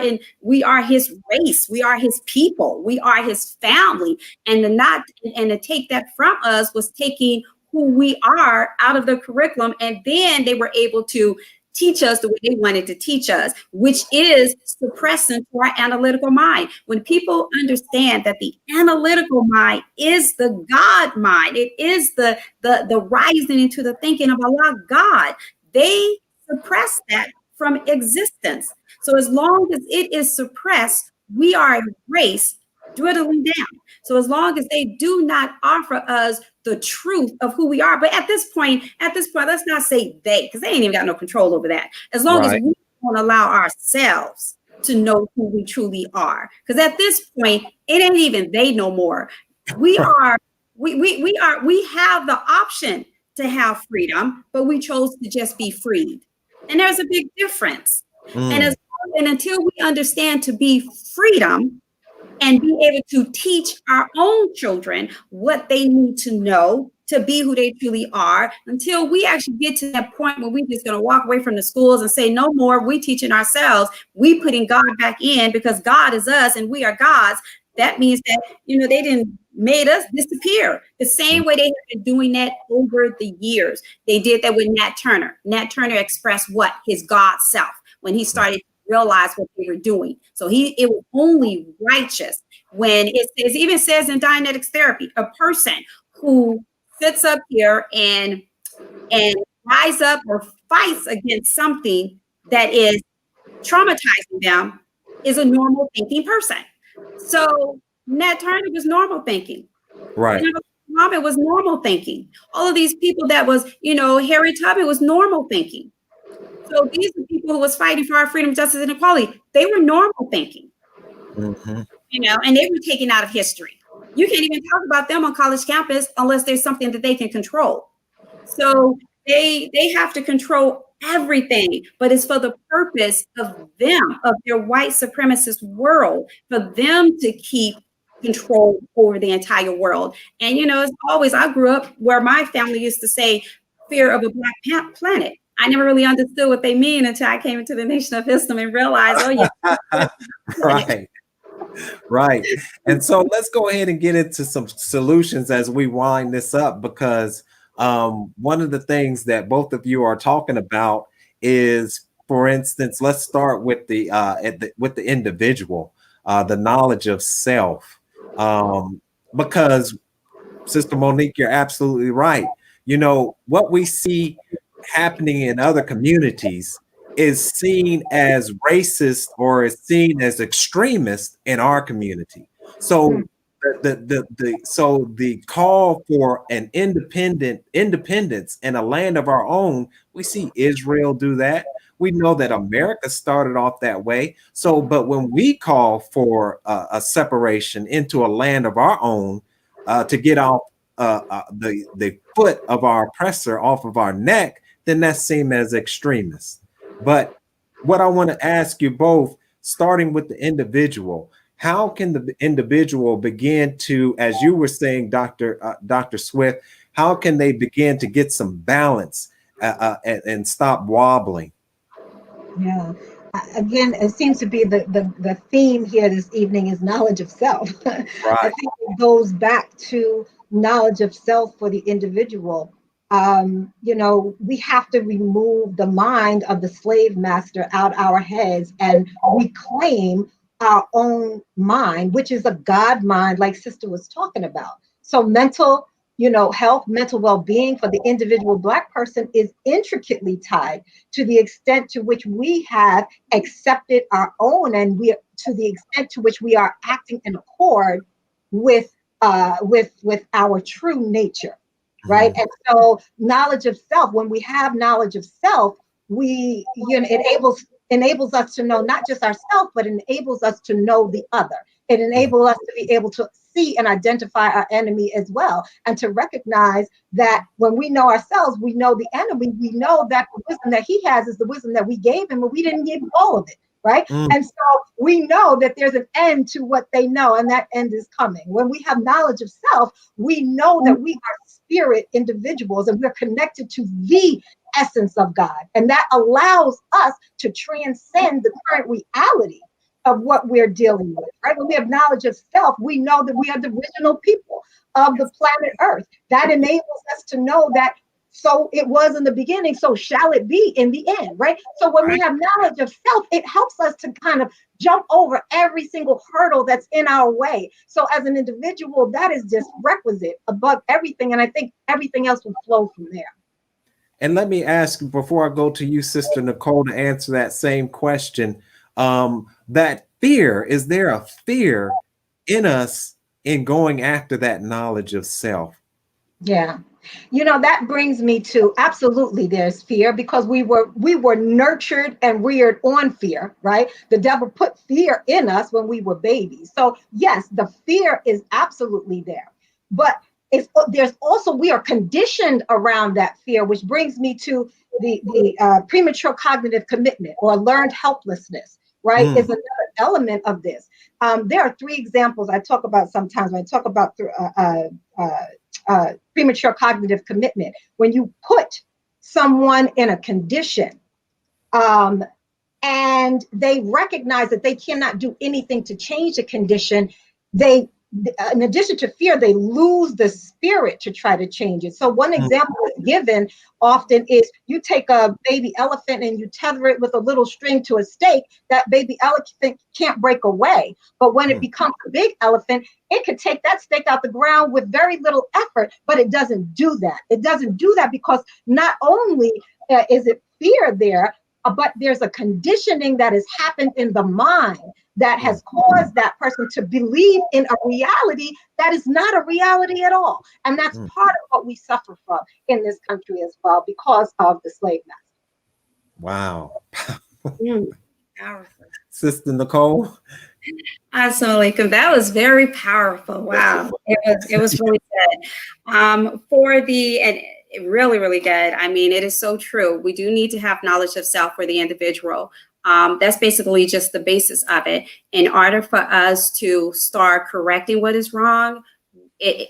his race. We are his people. We are his family. And to take that from us was taking who we are out of the curriculum. And then they were able to teach us the way they wanted to teach us, which is suppressing to our analytical mind. When people understand that the analytical mind is the God mind, it is the rising into the thinking of Allah, God, they suppress that from existence. So as long as it is suppressed, we are a race dwindling down. So as long as they do not offer us the truth of who we are, but at this point, let's not say they, because they ain't even got no control over that. As long as right, we don't allow ourselves to know who we truly are, because at this point, it ain't even they no more. We are, we have the option to have freedom, but we chose to just be freed, and there's a big difference. And mm, as and until we understand to be freedom, and be able to teach our own children what they need to know to be who they truly are, until we actually get to that point where we're just going to walk away from the schools and say, no more, we teaching ourselves, we putting God back in, because God is us and we are God's. That means that, they didn't made us disappear the same way they have been doing that over the years. They did that with Nat Turner. Nat Turner expressed what? His God self, when he started realize what they were doing. So it was only righteous when even says in Dianetics therapy, a person who sits up here and rise up or fights against something that is traumatizing them is a normal thinking person. So Nat Turner was normal thinking. right. Muhammad was normal thinking. All of these people that was, Harriet Tubman was normal thinking. So these are people who was fighting for our freedom, justice, and equality. They were normal thinking, Mm-hmm. and they were taken out of history. You can't even talk about them on college campus unless there's something that they can control. So they have to control everything, but it's for the purpose of them, of their white supremacist world, for them to keep control over the entire world. And as always, I grew up where my family used to say, fear of a black planet. I never really understood what they mean until I came into the Nation of Islam and realized, oh yeah. Right, right. And so let's go ahead and get into some solutions as we wind this up, because one of the things that both of you are talking about is, for instance, let's start with with the individual, the knowledge of self, because Sister Monique, you're absolutely right. What we see happening in other communities is seen as racist or is seen as extremist in our community. So the call for an independence and a land of our own, we see Israel do that. We know that America started off that way. So, but when we call for a separation into a land of our own, to get off the foot of our oppressor off of our neck, then that's seen as extremist. But what I want to ask you both, starting with the individual, how can the individual begin to, as you were saying, Dr. Swift, how can they begin to get some balance and stop wobbling? Yeah. Again, it seems to be the theme here this evening is knowledge of self. I Right. think it goes back to knowledge of self for the individual. We have to remove the mind of the slave master out our heads and reclaim our own mind, which is a God mind, like Sister was talking about. So mental, health, mental well-being for the individual Black person is intricately tied to the extent to which we have accepted our own, and we, to the extent to which we are acting in accord with with our true nature, right? Mhm. And so knowledge of self, when we have knowledge of self, it enables us to know not just ourselves, but enables us to know the other. It enables us to be able to see and identify our enemy as well, and to recognize that when we know ourselves, we know the enemy. We know that the wisdom that he has is the wisdom that we gave him, but we didn't give all of it, right? Mm. And so we know that there's an end to what they know, and that end is coming. When we have knowledge of self, we know that we are spirit individuals and we're connected to the essence of God. And that allows us to transcend the current reality of what we're dealing with, right? When we have knowledge of self, we know that we are the original people of the planet Earth. That enables us to know that so it was in the beginning, so shall it be in the end, right? So when we have knowledge of self, it helps us to kind of jump over every single hurdle that's in our way. So as an individual, that is just requisite above everything. And I think everything else will flow from there. And let me ask before I go to you, Sister Nicole, to answer that same question. That fear, is there a fear in us in going after that knowledge of self? Yeah. That brings me to absolutely there's fear, because we were nurtured and reared on fear, right? The devil put fear in us when we were babies. So yes, the fear is absolutely there. But there's also, we are conditioned around that fear, which brings me to the premature cognitive commitment or learned helplessness, right? Is another element of this. There are three examples I talk about sometimes when I talk about premature cognitive commitment. When you put someone in a condition and they recognize that they cannot do anything to change the condition, they, in addition to fear, they lose the spirit to try to change it. So one example is given often is you take a baby elephant and you tether it with a little string to a stake. That baby elephant can't break away. But when it becomes a big elephant, it could take that stake out the ground with very little effort, but it doesn't do that. It doesn't do that because not only is it fear there, but there's a conditioning that has happened in the mind that has caused that person to believe in a reality that is not a reality at all. And that's part of what we suffer from in this country as well because of the slave master. Wow. Powerful. Sister Nicole? Assalamualaikum. That was very powerful. Wow. It was really good. Really, really good. I mean, it is so true. We do need to have knowledge of self for the individual. That's basically just the basis of it. In order for us to start correcting what is wrong,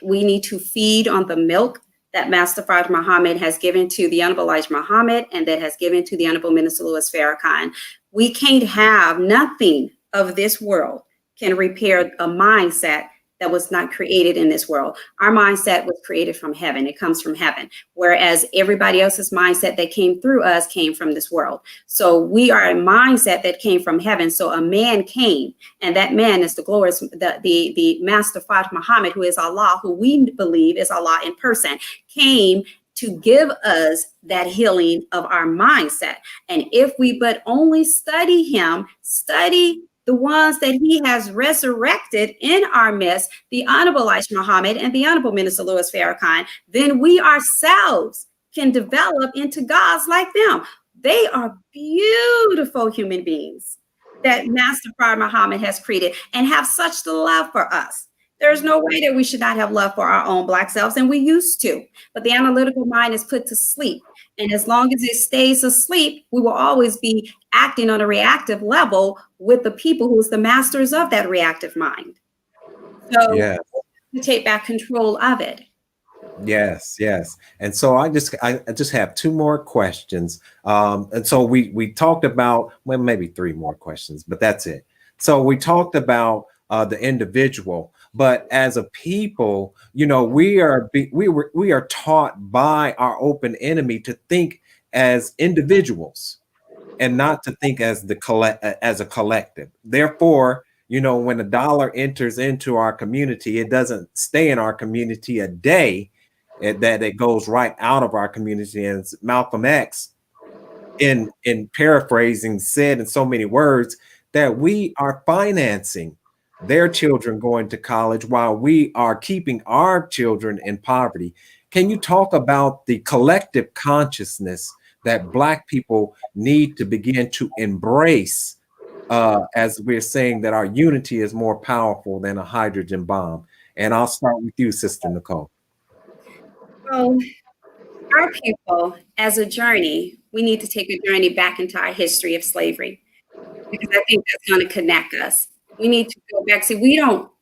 we need to feed on the milk that Master Fard Muhammad has given to the Honorable Elijah Muhammad and that has given to the Honorable Minister Louis Farrakhan. We can't have nothing of this world can repair a mindset that was not created in this world. Our mindset was created from heaven. It comes from heaven. Whereas everybody else's mindset that came through us came from this world. So we are a mindset that came from heaven. So a man came, and that man is the glorious, the Master Fard Muhammad, who is Allah, who we believe is Allah in person, came to give us that healing of our mindset. And if we but only study him, study the ones that he has resurrected in our midst, the Honorable Elijah Muhammad and the Honorable Minister Louis Farrakhan, then we ourselves can develop into gods like them. They are beautiful human beings that Master Fard Muhammad has created and have such the love for us. There's no way that we should not have love for our own Black selves, and we used to. But the analytical mind is put to sleep. And as long as it stays asleep, we will always be acting on a reactive level with the people who's the masters of that reactive mind. So Yeah. we take back control of it. Yes, yes. And so I just have two more questions. And so we talked about, well, maybe three more questions, but that's it. So we talked about the individual, but as a people, you know, we are taught by our open enemy to think as individuals and not to think as as a collective. Therefore, you know, when a dollar enters into our community, it doesn't stay in our community a day. That it goes right out of our community. And Malcolm X, in paraphrasing, said in so many words that we are financing their children going to college while we are keeping our children in poverty. Can you talk about the collective consciousness that Black people need to begin to embrace, as we're saying that our unity is more powerful than a hydrogen bomb? And I'll start with you, Sister Nicole. So our people, as a journey, we need to take a journey back into our history of slavery, because I think that's going to connect us. We need to go back. See,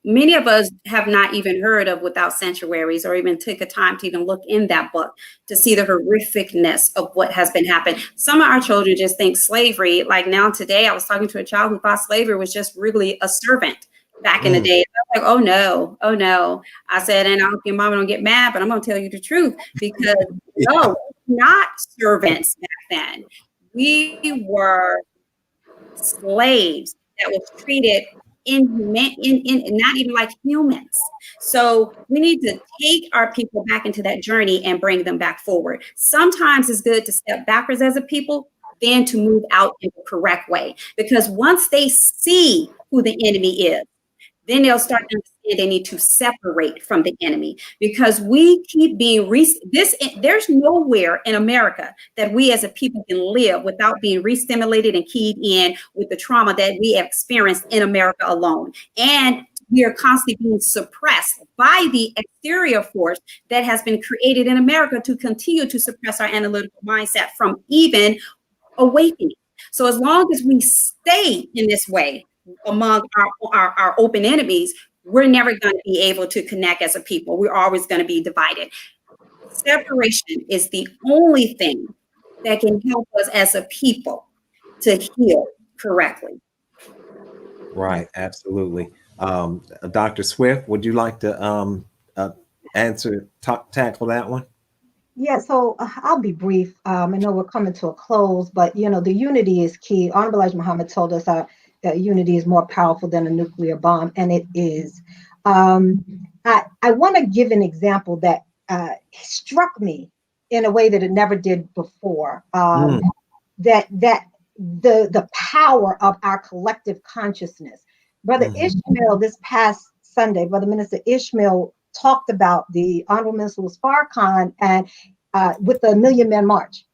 many of us have not even heard of Without Sanctuaries or even took a time to even look in that book to see the horrificness of what has been happening. Some of our children just think slavery, like now today, I was talking to a child who thought slavery was just really a servant back in the day. I was like, oh no, oh no. I said, and I hope your mama don't get mad, but I'm going to tell you the truth, because no, not servants back then. We were slaves that was treated inhuman, not even like humans. So we need to take our people back into that journey and bring them back forward. Sometimes it's good to step backwards as a people, then to move out in the correct way. Because once they see who the enemy is, then they'll start to understand they need to separate from the enemy, because we keep being there's nowhere in America that we as a people can live without being re-stimulated and keyed in with the trauma that we have experienced in America alone. And we are constantly being suppressed by the exterior force that has been created in America to continue to suppress our analytical mindset from even awakening. So as long as we stay in this way among our open enemies, we're never going to be able to connect as a people. We're always going to be divided. Separation is the only thing that can help us as a people to heal correctly. Right, absolutely. Dr. Swift, would you like to tackle that one? Yeah, so I'll be brief. I know we're coming to a close, but you know, the unity is key. Honorable Elijah Muhammad told us that unity is more powerful than a nuclear bomb, and it is. I want to give an example that struck me in a way that it never did before. That the power of our collective consciousness. Brother Ishmael, this past Sunday, Brother Minister Ishmael talked about the Honorable Minister Farrakhan and with the Million Man March.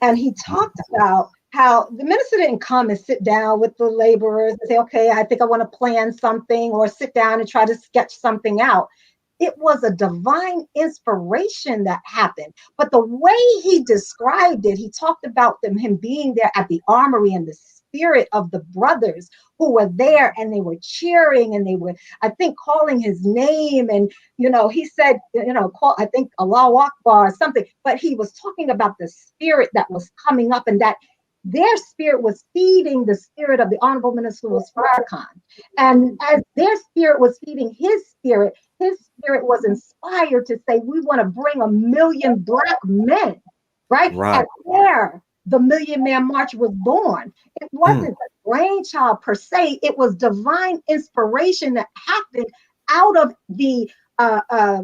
And he talked about how the minister didn't come and sit down with the laborers and say, okay, I think I want to plan something, or sit down and try to sketch something out. It was a divine inspiration that happened. But the way he described it, he talked about him being there at the armory and the spirit of the brothers who were there, and they were cheering, and they were, I think, calling his name. And, you know, he said, you know, I think Allahu Akbar or something, but he was talking about the spirit that was coming up, and that their spirit was feeding the spirit of the Honorable Minister Farrakhan. And as their spirit was feeding his spirit was inspired to say, we want to bring 1 million Black men, right? And there the Million Man March was born. It wasn't a brainchild per se. It was divine inspiration that happened out of the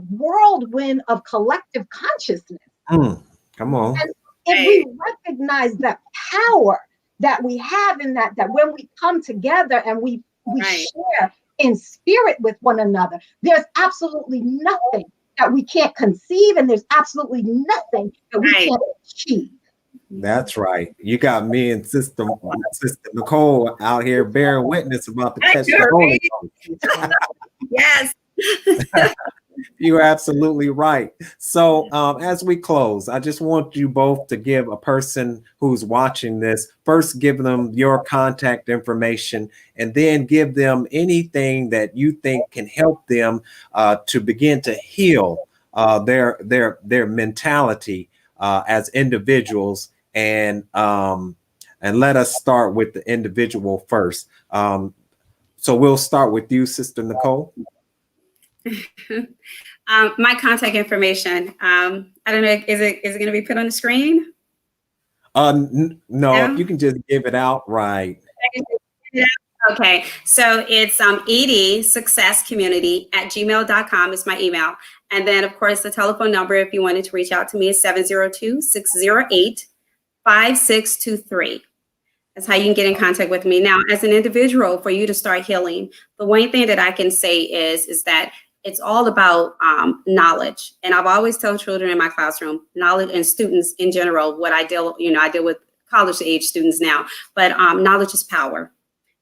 whirlwind of collective consciousness. Come on. And if we recognize that power that we have in that when we come together and we share in spirit with one another, there's absolutely nothing that we can't conceive, and there's absolutely nothing that we can't achieve. That's right. You got me and Sister Nicole out here bearing witness about the catch the Holy Ghost. Yes. You're absolutely right. So as we close, I just want you both to give a person who's watching this, first give them your contact information, and then give them anything that you think can help them to begin to heal their mentality as individuals, and let us start with the individual first. So we'll start with you, Sister Nicole. My contact information. I don't know. Is it going to be put on the screen? No, if you can just give it out, right. Okay, so it's edsuccesscommunity@gmail.com is my email. And then, of course, the telephone number, if you wanted to reach out to me, is 702-608-5623. That's how you can get in contact with me. Now, as an individual, for you to start healing, the one thing that I can say is that it's all about knowledge. And I've always told children in my classroom, knowledge, and students in general, I deal with college age students now, but knowledge is power.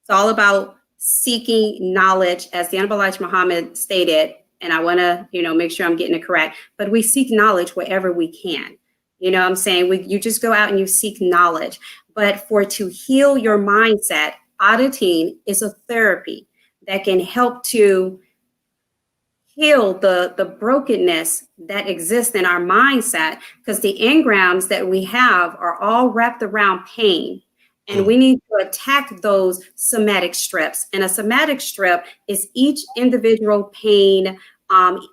It's all about seeking knowledge, as the Honorable Elijah Muhammad stated, and I want to, make sure I'm getting it correct, but we seek knowledge wherever we can. You know what I'm saying? You just go out and you seek knowledge. But to heal your mindset, auditing is a therapy that can help to heal the brokenness that exists in our mindset, because the engrams that we have are all wrapped around pain. And we need to attack those somatic strips. And a somatic strip is each individual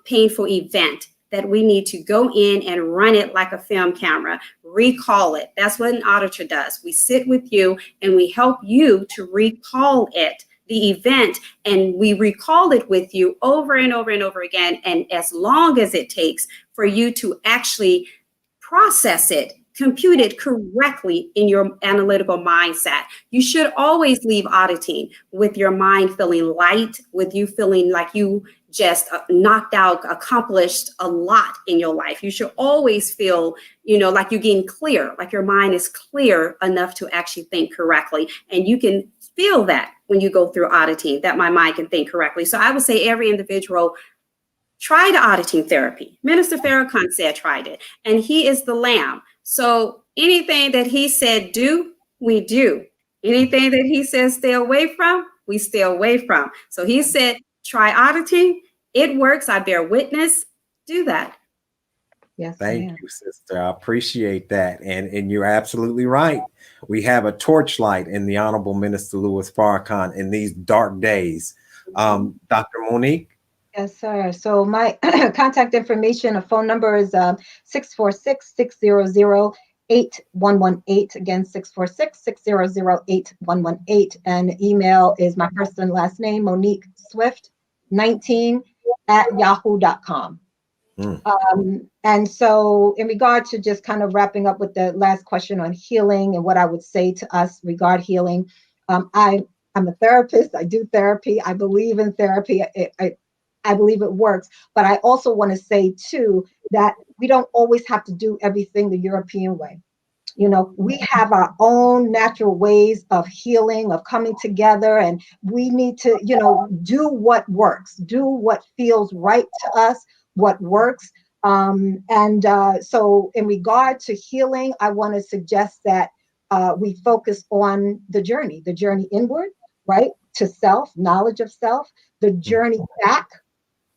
painful event that we need to go in and run it like a film camera, recall it. That's what an auditor does. We sit with you and we help you to recall it, the event, and we recall it with you over and over and over again. And as long as it takes for you to actually process it, compute it correctly in your analytical mindset. You should always leave auditing with your mind feeling light, with you feeling like you just knocked out, accomplished a lot in your life. You should always feel, like you're getting clear, like your mind is clear enough to actually think correctly. And you can feel that when you go through auditing, that my mind can think correctly. So I would say every individual try the auditing therapy. Minister Farrakhan said tried it, and he is the lamb. So anything that he said do, we do. Anything that he says stay away from, we stay away from. So he said, try auditing. It works. I bear witness. Do that. Yes. Thank you, sister. I appreciate that. And you're absolutely right. We have a torchlight in the Honorable Minister Louis Farrakhan in these dark days. Dr. Monique? Yes, sir. So my contact information, a phone number is 646-600-8118. Again, 646-600-8118. And email is my first and last name, Monique Swift, 19@yahoo.com. And so in regard to just kind of wrapping up with the last question on healing and what I would say to us regarding healing, I'm a therapist. I do therapy. I believe in therapy. I believe it works. But I also want to say, too, that we don't always have to do everything the European way. We have our own natural ways of healing, of coming together, and we need to, do what works, do what feels right to us, what works. So in regard to healing, I want to suggest that we focus on the journey inward, right, to self, knowledge of self, the journey back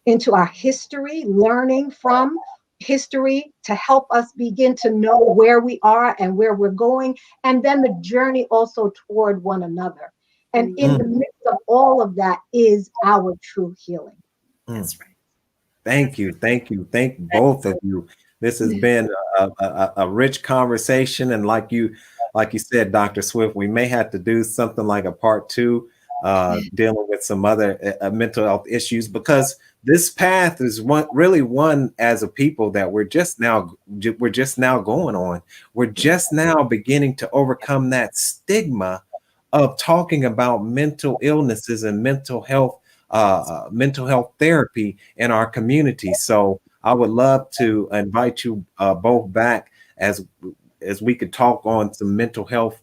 into our history, learning from history to help us begin to know where we are and where we're going, and then the journey also toward one another. And in the midst of all of that is our true healing. That's right. Thank you. Thank both of you. This has been a rich conversation. And like you said, Dr. Swift, we may have to do something like a part 2, dealing with some other mental health issues, because this path is one as a people that we're just now going on. We're just now beginning to overcome that stigma of talking about mental illnesses and mental health therapy in our community. So I would love to invite you both back as we could talk on some mental health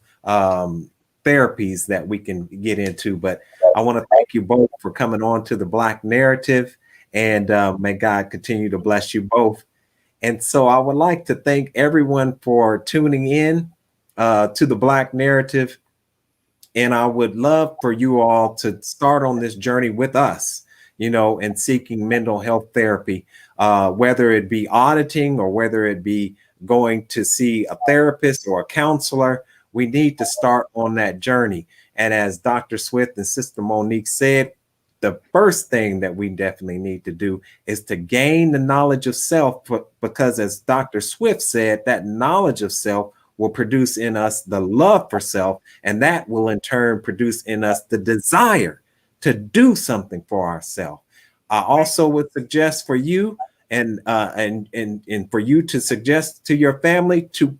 therapies that we can get into. But I want to thank you both for coming on to the Black Narrative, and may God continue to bless you both. And so I would like to thank everyone for tuning in to the Black Narrative. And I would love for you all to start on this journey with us, and seeking mental health therapy. whether it be auditing or whether it be going to see a therapist or a counselor. We need to start on that journey. And as Dr. Swift and Sister Monique said, the first thing that we definitely need to do is to gain the knowledge of self, because as Dr. Swift said, that knowledge of self will produce in us the love for self, and that will in turn produce in us the desire to do something for ourselves. I also would suggest for you and for you to suggest to your family to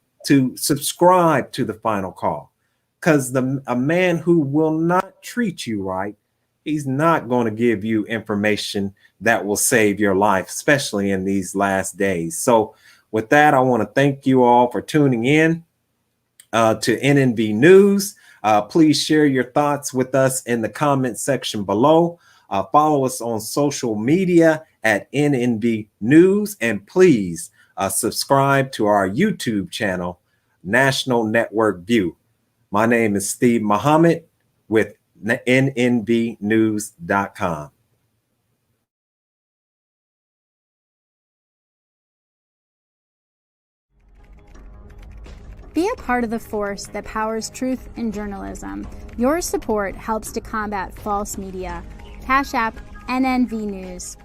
subscribe to the Final Call, because a man who will not treat you right, he's not going to give you information that will save your life, especially in these last days. So with that, I want to thank you all for tuning in to NNV News. Please share your thoughts with us in the comment section below. Follow us on social media at NNV News, and please subscribe to our YouTube channel, National Network View. My name is Steve Muhammad with NNVnews.com. Be a part of the force that powers truth in journalism. Your support helps to combat false media. Cash App NNV News.